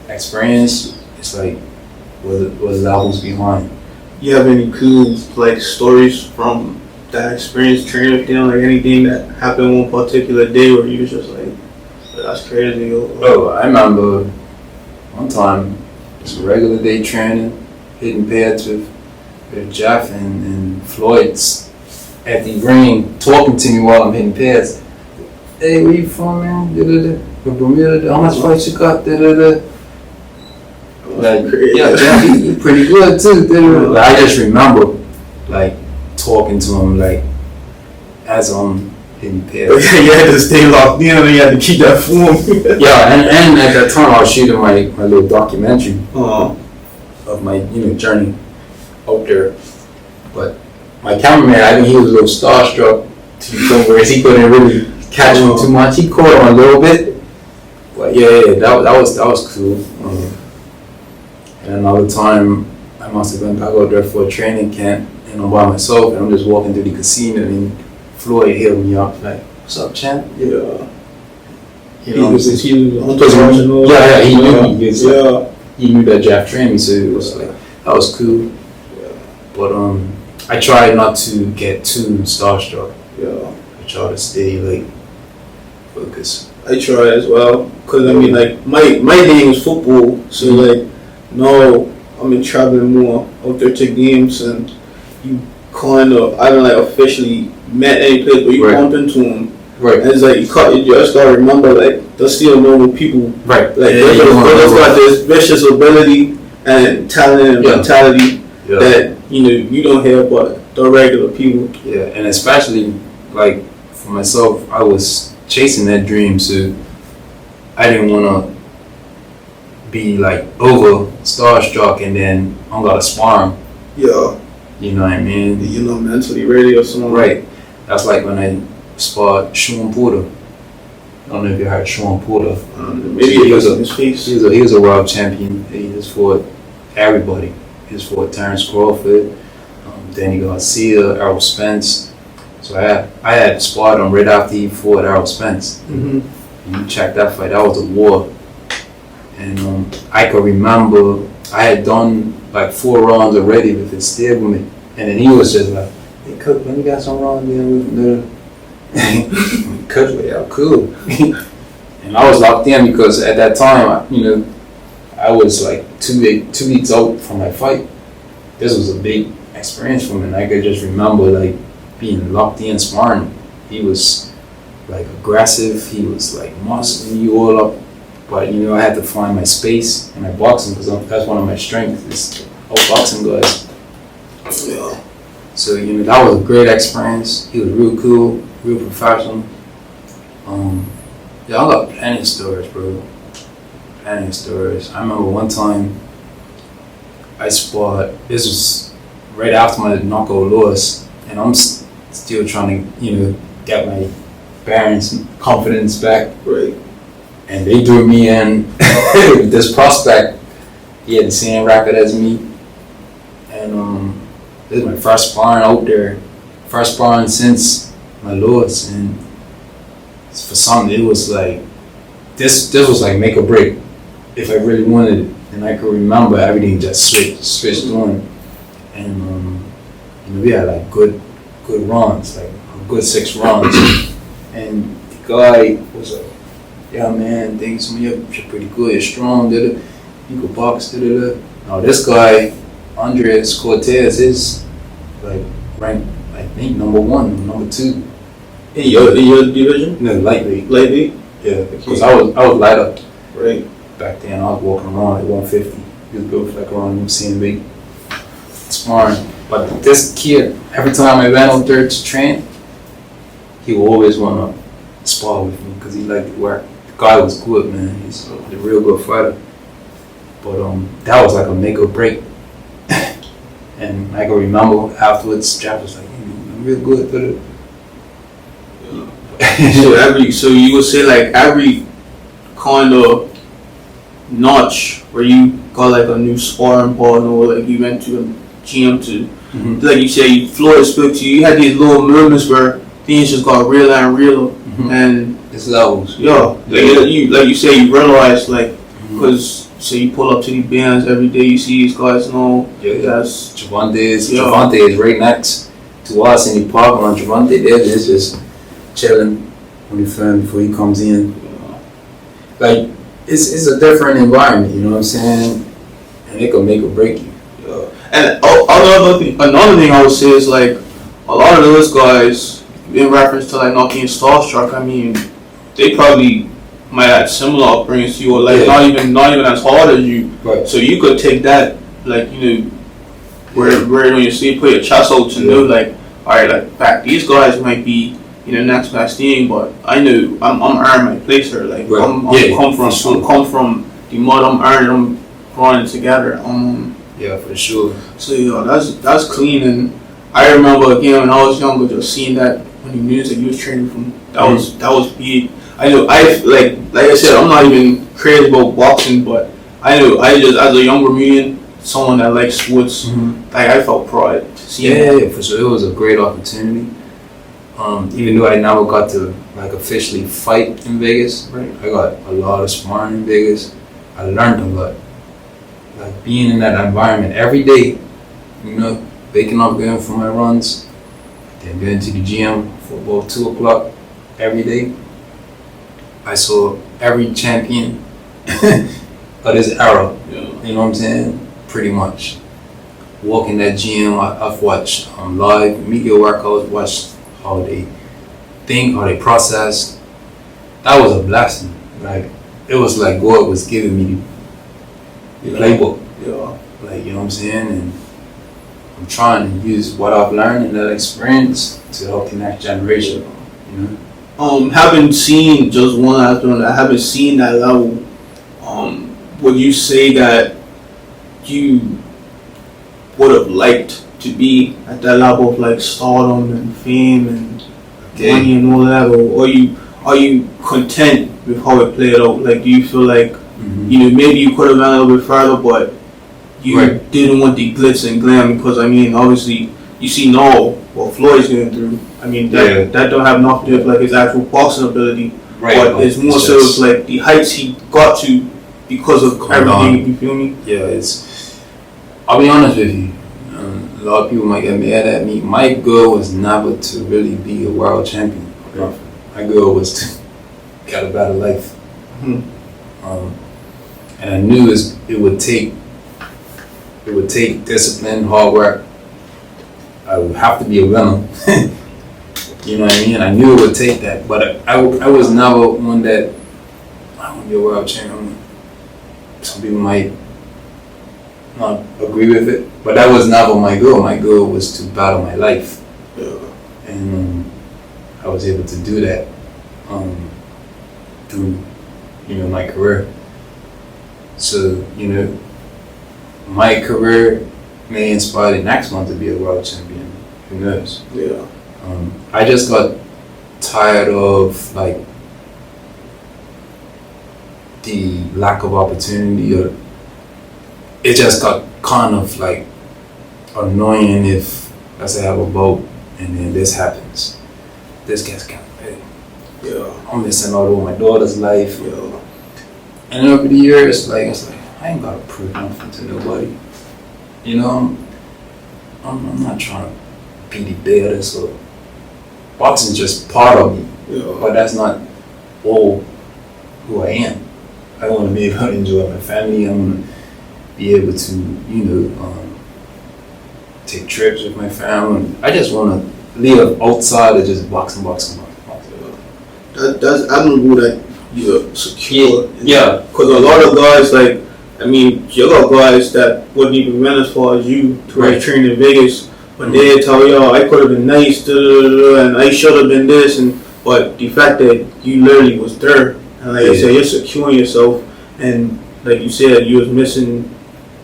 experience, it's like what levels behind. You have any cool like stories from that experience training with them? Like anything that happened one particular day where you was just like, that's crazy. Oh, I remember one time, just a regular day training, hitting pads with Jeff and Floyd's at the ring, talking to me while I'm hitting pads. Hey, where you from, man? From Bermuda. How much fights you got? Like, yeah, Jeff, he pretty good too. Like, I just remember, like, talking to him, like, as I'm hitting pads. You had to stay locked in and you had to keep that form. Yeah, and at that time I was shooting my little documentary of my journey out there. But my cameraman, I think he was a little starstruck to the point where he couldn't really catch me too much. He caught on a little bit, but yeah, that was cool. And another time, I must have been back out there for a training camp, and I'm by myself, and I'm just walking through the casino, and Floyd hit me up like, "What's up, champ?" Yeah. He knew me. Yeah. He knew that Jeff trained me, so it was like that was cool. Yeah. But I tried not to get too starstruck. Yeah. I try to stay like focused. I try as well, cause I mean like my game is football, so like no, I'm in traveling more out there to games and you kind of I don't like officially met any place, but you bump into them. Right. And it's like you just gotta remember like they're still normal people. Right. Like they've got this vicious ability and talent and mentality that you don't have, but the regular people. Yeah, and especially like for myself, I was chasing that dream, so I didn't want to be like over starstruck and then I'm gonna spar him. Yeah. You know what I mean? Mentally ready or something. Right. That's like when I sparred Sean Porter. I don't know if you heard Sean Porter. Maybe he was in his face. He was a world champion. He just fought everybody. He just fought Terrence Crawford, Danny Garcia, Errol Spence. So I had sparred him right after he fought Errol Spence. Mm-hmm. And you check that fight. That was a war. And I could remember I had done like 4 rounds already with his stablemate, and then he was just like, "Hey, cook, let me get some ramen there with the cook, yeah, cool. And I was locked in because at that time, I was like 2 weeks out from my fight. This was a big experience for me, and I could just remember like being locked in sparring. He was like aggressive, he was like muscling you all up, but I had to find my space in my boxing because that's one of my strengths is outboxing guys. Yeah. So that was a great experience. He was real cool, real professional. Yeah, I got plenty of stories, bro. Plenty of stories. I remember one time I sparred. This was right after my knockout loss, and I'm still trying to get my parents' confidence back. Right. And they threw me in with this prospect. He had the same record as me, and this is my first sparring out there, first sparring since my loss, and for some it was like this was like make or break if I really wanted it, and I could remember everything just switched on, and we had like good runs, like a good 6 rounds, and the guy was like, yeah man, things you're pretty good, you're strong, you could box, Now this guy, Andres Cortez, is like ranked, I think, number 1 or number 2. In your division? No, lightweight. Lightweight? Yeah, because I was light up. Right. Back then I was walking around at 150. He was built like around the same weight. Sparring. But this kid, every time I went out there to train, he would always want to spar with me because he liked to work. The guy was good, man. He's a real good fighter. But that was like a make or break. And I can remember afterwards, Jeff was like, "I'm real good at it." So you would say like every kind of notch where you got like a new sparring partner, or like you went to a gym to, like you say, Floyd spoke to you, you had these little moments where things just got realer and realer, and it's levels. Yeah, like you say, you realize like, because say you pull up to these bands every day, you see these guys, that's Javante is right next to us in the park on Javante there, is just chilling when you film before he comes in. Like it's a different environment, you know what I'm saying? And it can make or break you. Yeah. And another thing I would say is like a lot of those guys, in reference to like not being starstruck, I mean, they probably might have similar upbringings to you, or like not even as hard as you. Right. So you could take that, like where when you see put your chest out to know like, all right, like fact these guys might be next best thing, but I know I'm earning my place here. Like I'm come from the mud. I'm earning. I'm growing it together. Yeah, for sure. So that's clean. And I remember again when I was younger, just seeing that when the music you was training from, that was big. I know like I said, I'm not even crazy about boxing, but I know I just as a younger man, someone that likes sports, like I felt pride. Yeah, for sure. It was a great opportunity. Even though I never got to like officially fight in Vegas, right. I got a lot of sparring in Vegas. I learned a lot. Like being in that environment every day, waking up going for my runs, then going to the gym for about 2 o'clock every day. I saw every champion of this era. Yeah. You know what I'm saying? Pretty much. Walk in that gym, I've watched live media workouts, watched how they think, how they process. That was a blessing. Like it was like God was giving me the playbook. Yeah. Like you know what I'm saying? And I'm trying to use what I've learned in that experience to help the next generation. Haven't seen just one last one. I haven't seen that level. Would you say that you would have liked to be at that level of like stardom and fame and money and all that, or are you content with how it played out? Like, do you feel like maybe you could have gone a little bit further, but you didn't want the glitz and glam? Because I mean, obviously, you see now what Floyd's going through. I mean, that don't have nothing to do with like his actual boxing ability, but it's more so of like the heights he got to because of everything. You feel me? Yeah, I'll be honest with you. lot of people might get mad at me. My goal was never to really be a world champion. My goal was to get a better life. And I knew it would take discipline, hard work. I would have to be a winner. You know what I mean? I knew it would take that, but I was never one that I want to be a world champion. Some people might not agree with it, but that was never my goal. My goal was to battle my life, and I was able to do that through my career. So my career may inspire the next one to be a world champion. Who knows? Yeah. I just got tired of the lack of opportunity, or it just got kind of annoying if let's say I have a boat and then this happens. This gets kind of big. Yeah. I'm missing out on my daughter's life. Yeah. And over the years, it's like I ain't gotta prove nothing to nobody. I'm not trying to be the baddest, or boxing's just part of me. Yeah. But that's not all who I am. I want to be able to enjoy my family. I want to be able to, take trips with my family. I just want to live outside of just boxing. That's admirable that you're secure. Yeah. Because a lot of guys, you got guys that wouldn't even run as far as you to train in Vegas, but they tell y'all, I could have been nice, and I should have been this, but the fact that you literally was there, and I said, you're securing yourself, and like you said, you was missing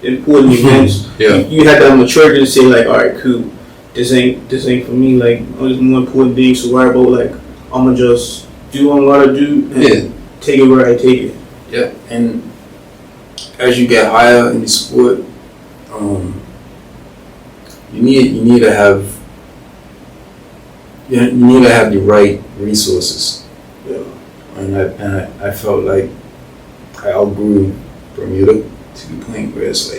important events. You had that maturity to say all right, cool, this ain't for me. There's more important things to worry about. I'm gonna just do what I'm gonna do and take it where I take it. Yeah, and as you get higher in the sport, you need to have the right resources. Yeah. And I felt like I outgrew Bermuda to the point where it's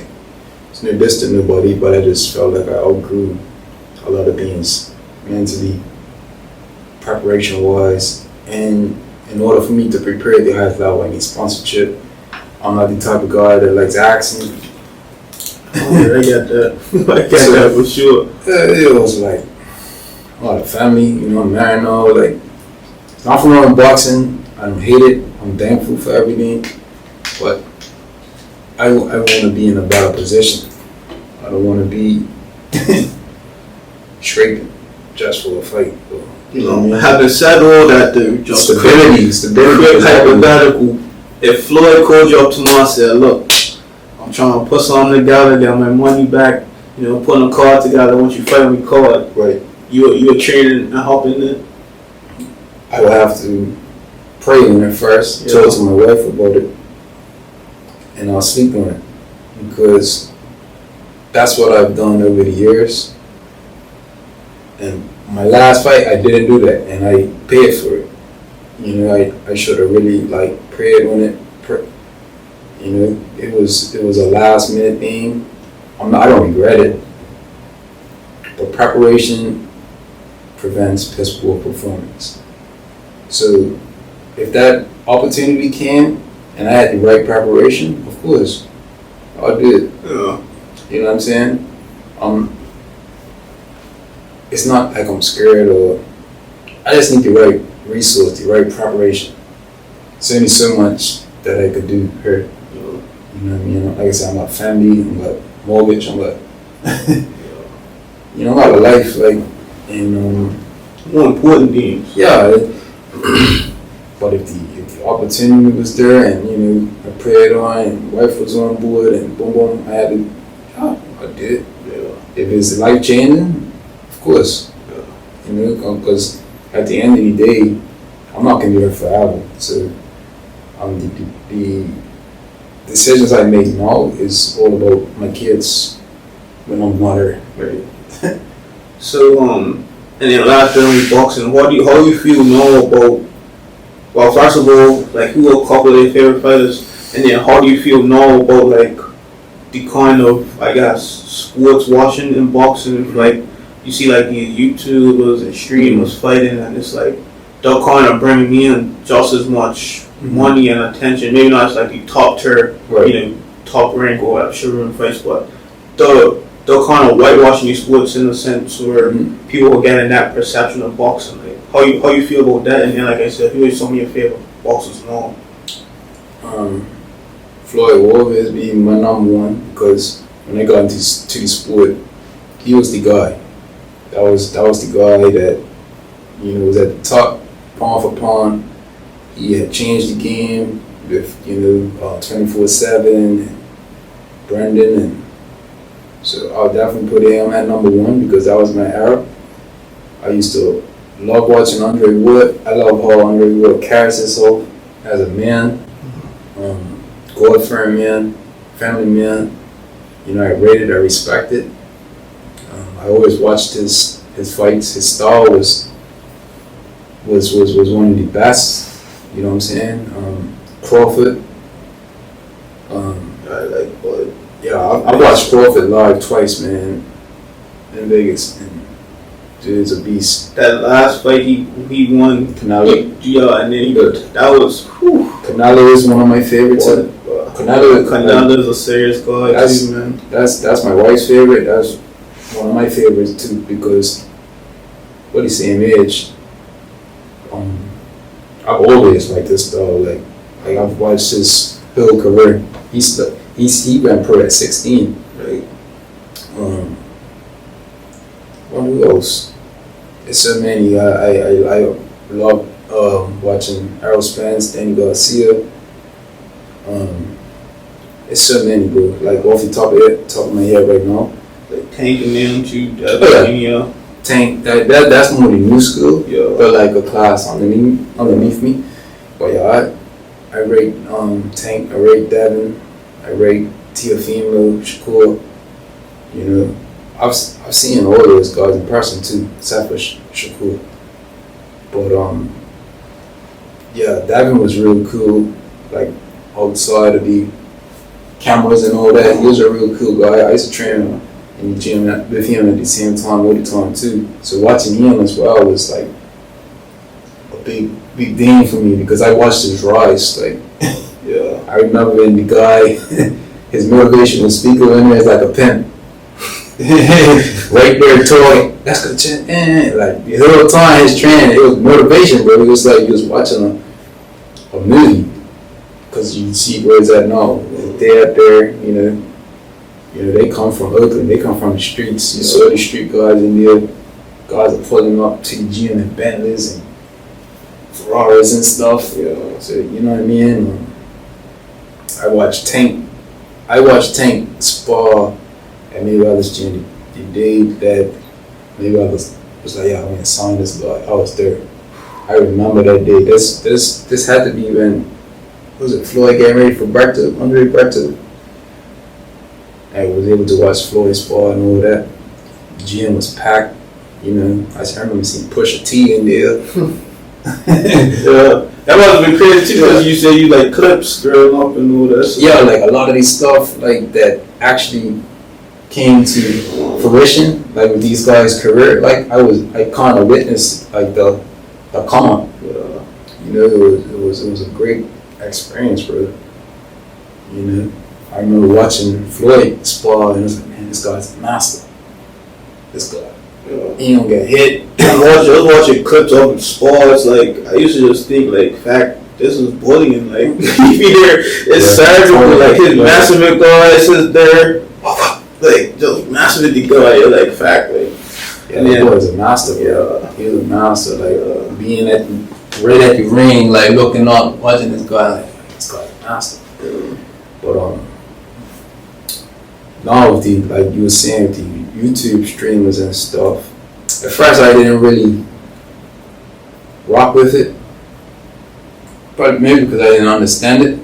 no diss to nobody, but I just felt like I outgrew a lot of things mentally, preparation wise, and in order for me to prepare at the highest level, I need sponsorship. I'm not the type of guy that likes accent. I got that. I got that for sure. It was a lot of family, I'm married now. It's not for wrong with boxing. I don't hate it. I'm thankful for everything, but I want to be in a better position. I don't want to be scraping just for a fight. Having said all that, dude, just stability. Hypothetical. If Floyd called you up tomorrow and said, "Look, I'm trying to put something together, get my money back, putting a card together. I want you to fight me card." Right. You're training and helping it. I would have to pray on it first. Talk to my wife about it, and I'll sleep on it, because that's what I've done over the years. And my last fight, I didn't do that, and I paid for it. I should have really prayed on it. It was a last minute thing. I don't regret it, but preparation prevents piss poor performance. So if that opportunity came and I had the right preparation, of course, I'll do it. Yeah. You know what I'm saying? It's not like I'm scared, or I just need the right resource, the right preparation. There's only so much that I could do here. You know what I mean? Like I said, I'm got family, I'm got mortgage, I'm got I got a life, and more important things. Yeah. But if the opportunity was there, and I prayed on, and wife was on board, and boom boom, I did. Yeah. If it's life changing, of course. Because at the end of the day, I'm not gonna be here forever. So the decisions I make now is all about my kids when I'm not here. Right. So and then last thing, boxing. How do you feel now about? Well, first of all, who are a couple of your favorite fighters, and then how do you feel now about the kind of, I guess, sports watching in boxing, like you see like these YouTubers and streamers fighting, and it's like they'll kind of bring in just as much money and attention. Maybe not as like the top tier, top rank or whatever, showroom fights, but they'll kind of whitewashing these sports in a sense where people are getting that perception of boxing. Like, how you feel about that? And then, like I said, who are some of your favorite boxers now? Floyd will always be my number one because when I got into the sport, he was the guy. That was the guy that was at the top, pound for pound. He had changed the game with 24/7, Brendan, and so I'll definitely put him at number one because that was my era. I used to love watching Andre Wood. I love how Andre Wood carries himself as a man, God-fearing man, family man. I rated, I respected. I always watched his fights. His style was one of the best. You know what I'm saying? Crawford. I like Bud. Yeah, I watched Crawford live twice, man, in Vegas. And dude's a beast. That last fight he won, Canelo. Yeah, and then that was. Whew. Canelo is one of my favorites. Canelo is a serious guy too, man. That's my wife's favorite. That's one of my favorites too because we're the same age. I've always liked this though. Like I've watched his whole career. He went pro at 16. Right. Who else? There's so many. I love watching Errol Spence, Danny Garcia. There's so many, bro. Like off the top of my head right now. Like Tank and them too. Tank. That's more the new school. Yeah. But like a class underneath me. But yeah, I rate Tank. I rate Devin. I rate Teofimo, Shakur. I've seen all those guys in person too, except for Shakur. But Devin was really cool. Like outside of the cameras and all that, he was a real cool guy. I used to train in the gym with him at the same time, all the time too. So watching him as well was like a big thing for me because I watched his rise. Like, I remember when the guy, his motivational speaker in there is like a pen. Right there, toy. That's the chin. Like the whole time his training, it was motivation, bro. It was like you was watching a movie. Because you see where it's at now. They up there, they come from Oakland. They come from the streets. You saw the street guys in there. Guys are pulling up to the gym in Bentleys and Ferraris and stuff. So you know what I mean. I watched Tank spar at Mayweather's gym the day that Mayweather was like, yeah, I'm gonna sign this guy. I was there. I remember that day. This had to be when. Was it Floyd getting ready for Andre Berto? I was able to watch Floyd spar and all that. The gym was packed, I remember seeing Pusha T in there. Yeah, that must have been crazy too because you say you like clips growing up and all that. So yeah, like a lot of these stuff like that actually came to fruition, like with these guys' career. Like I kind of witnessed like the come up. It was a great experience, bro. I remember watching Floyd spar and I was like, man, this guy's a master. This guy, he don't get hit. I was watching clips of him spar. It's like I used to just think like, this is bullying. Like it's surgical. Like his massive guy is there, like just massive the guy. You're like fact, like. And that boy is a master, bro. He was a master, like being right at the ring, like looking up, watching this guy, like this guy's a master. But now with the, like you were saying, with the YouTube streamers and stuff, at first I didn't really rock with it, but maybe because I didn't understand it.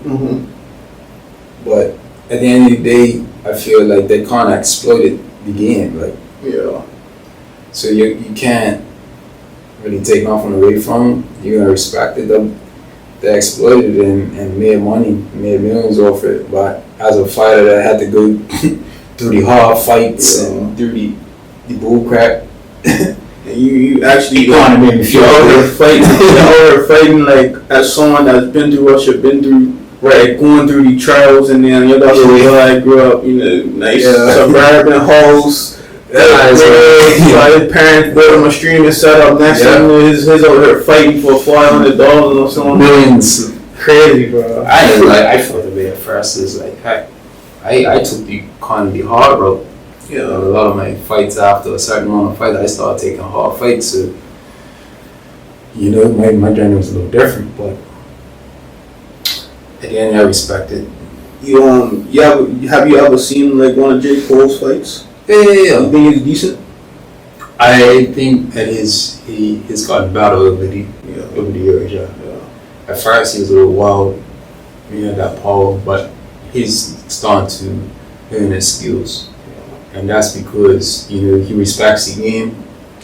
But at the end of the day, I feel like they kind of exploited the game, like so you can't really take nothing away from them. You're gonna respect it. that exploited and made money, made millions off it. But as a fighter that had to go through the hard fights and through the bull crap. And you actually kind of made me feel you're fighting like as someone that's been through what you've been through, right? Going through the trials, and then your daughter grew up, nice suburban house. His parents built him a streaming setup. Next thing his over there fighting for $400 or something. Millions. Crazy, bro. I felt the way at first. It's like I took the kind of the hard road. Yeah. A lot of my fights after a certain amount of fights, I started taking hard fights. So, my journey was a little different, but at the end, I respect it. Have you ever seen like one of J. Cole's fights? Yeah. You think he's decent? I think that he's gotten better over the years. Yeah. At first, he was a little wild. He had that power, but he's starting to learn his skills. And that's because, he respects the game.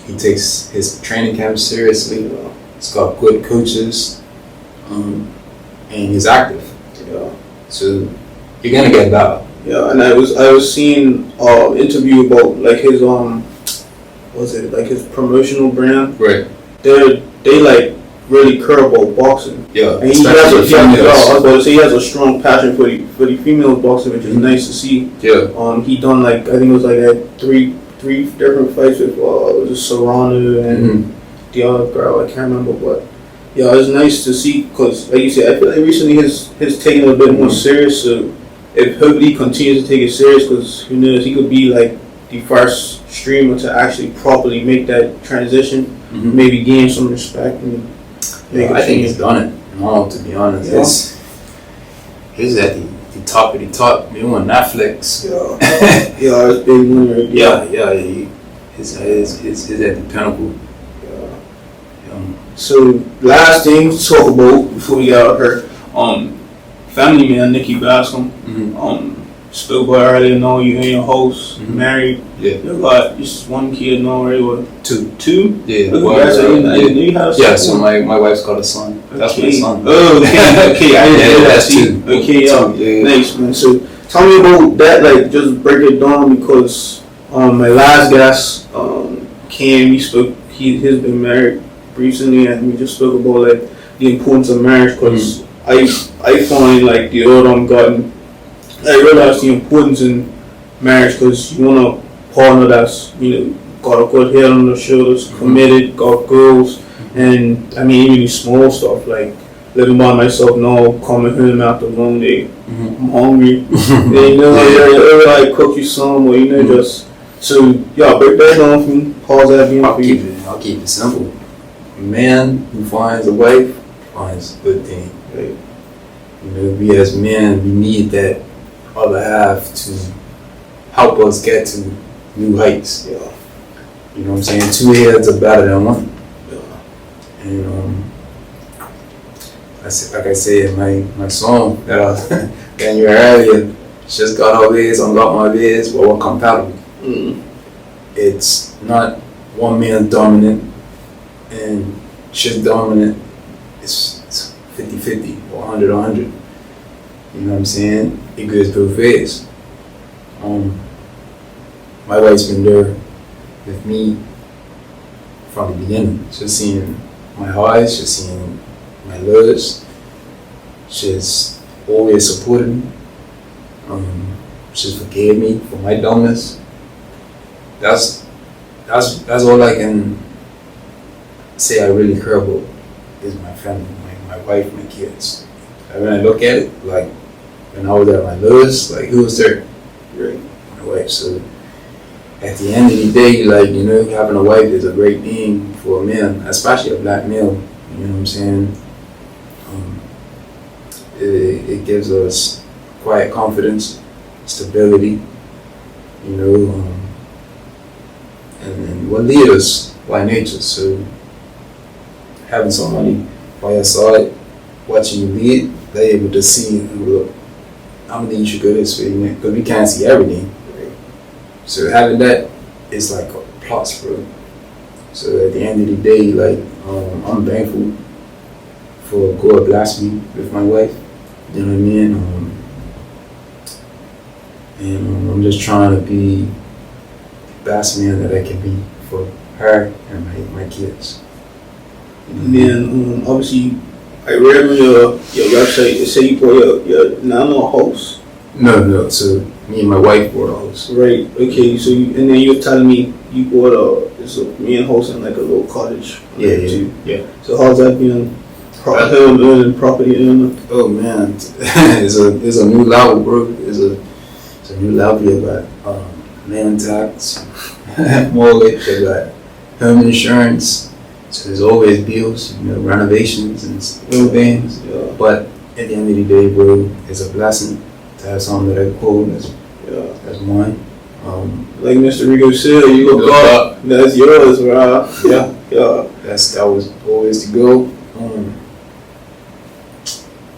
He takes his training camp seriously. He's got good coaches. And he's active. Yeah. So you're gonna get better. Yeah, and I was seeing interview about like his his promotional brand. Right. They like really care about boxing. Yeah. And he has a strong passion for the female boxing, which is nice to see. Yeah. He done like I think it was like had three different fights with Serrano and the other girl, I can't remember, but yeah, it's nice to see because like you said, I feel like recently his taking it a bit more serious. So if hopefully he continues to take it serious, because who knows, he could be like the first streamer to actually properly make that transition, maybe gain some respect and. I think he's done it. No, to be honest, he's at the top of the top. He on Netflix. Yeah, it's big money. He's at the pinnacle. So last thing to talk about before we got out here, family man Nikki Bascome. Spoke about earlier, know you and your host, married. Yeah. You got just one kid, no, right? What? Two? Yeah. So my wife's got a son. Okay. That's my son. Oh, okay. I didn't know that. Two. Okay, nice, man. So tell me about that. Like, just break it down because my last guest, Cam, he's been married recently, and we just spoke about like the importance of marriage because I find like the older I'm gotten, I realize the importance in marriage because you want a partner that's got a good head on their shoulders, committed, got goals, and I mean even the small stuff like living by myself now, coming home after a long day, I'm hungry, they like cook you some or just so break that down for me. Pause that being for you. I'll keep it simple. A man who finds a wife finds a good thing. Right? We as men, we need that other half to help us get to new heights. Yeah. You know what I'm saying? Two heads are better than one. Yeah. And like I said, my song that I was getting you earlier, just got her ways, I got my ways, but we're compatible. It's not one man dominant and she's dominant. It's 50-50 or 100-100. You know what I'm saying? It goes both ways. My wife's been there with me from the beginning. She's seen my highs, she's seen my lows. She's always supported me. She's forgave me for my dumbness. That's all I can say I really care about is my family, my wife, my kids. And when I look at it, like when I was at my lowest, like who was there? Right. My wife. So at the end of the day, like, having a wife is a great thing for a man, especially a black male. You know what I'm saying? It gives us quiet confidence, stability, and we're leaders by nature. So having somebody by your side, watching you lead, they're able to see, look, I'm gonna need you good this way, because we can't see everything. Right? So having that is like a plus, bro. So at the end of the day, like, I'm thankful for God bless me with my wife. You know what I mean? And I'm just trying to be the best man that I can be for her and my kids. And then obviously, I read on your website it say you bought your nano house. No. So me and my wife bought a house. Right. Okay. So and then you're telling me you bought it's a main house in like a little cottage. Yeah. So how's that being? Property owner. Oh man, it's a new level, bro. It's a new level. You got land tax, mortgage. You got home insurance. So there's always bills, renovations and little things. Yeah. But at the end of the day, bro, it's a blessing to have something that I call that's mine. Like Mr. Rico said, you look up, that's yours, bro. Yeah. That was always the goal.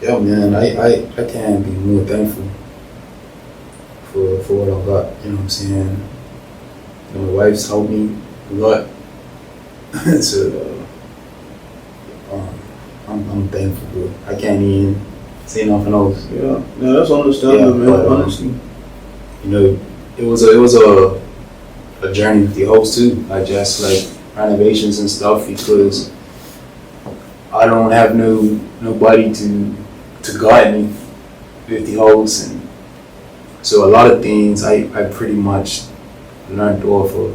Yeah, man, I can't be more thankful for what I got. You know what I'm saying? My wife's helped me a lot. So I'm thankful, bro. I can't even say nothing else. Yeah, no, that's understandable, man. But, honestly, it was a journey with the house too. I just like renovations and stuff because I don't have nobody to guide me with the house, and so a lot of things I pretty much learned off of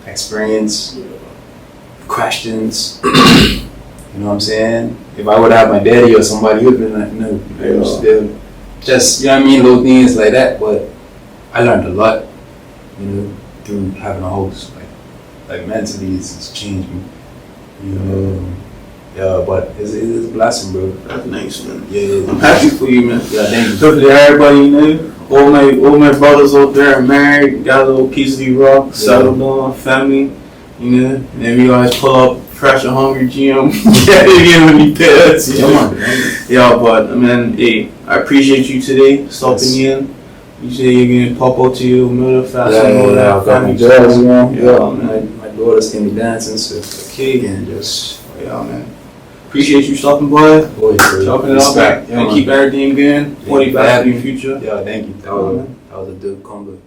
experience, questions. You know what I'm saying? If I would have my daddy or somebody, he would have been like, no, still just, you know what I mean, little things like that. But I learned a lot, through having a host. Like mentally, it's changed me. Yeah, but it's a blessing, bro. that's nice, man. Yeah. I'm happy for you, man. Yeah, thank you. Hopefully everybody, all my brothers out there are married, got a little piece of the rock, settled on, family, and then we always pull up fresh and hungry GM. Again when he pairs. Yeah, but man, hey, I appreciate you today, stopping in. You say you're gonna pop out to your middle fast and all that. I've got my daughters, man. My daughters can be dancing, so it's okay, and just man. Appreciate you stopping by, chopping it up, and keep everything going. 40 back to your future. Yeah, thank you. That was a dope combo.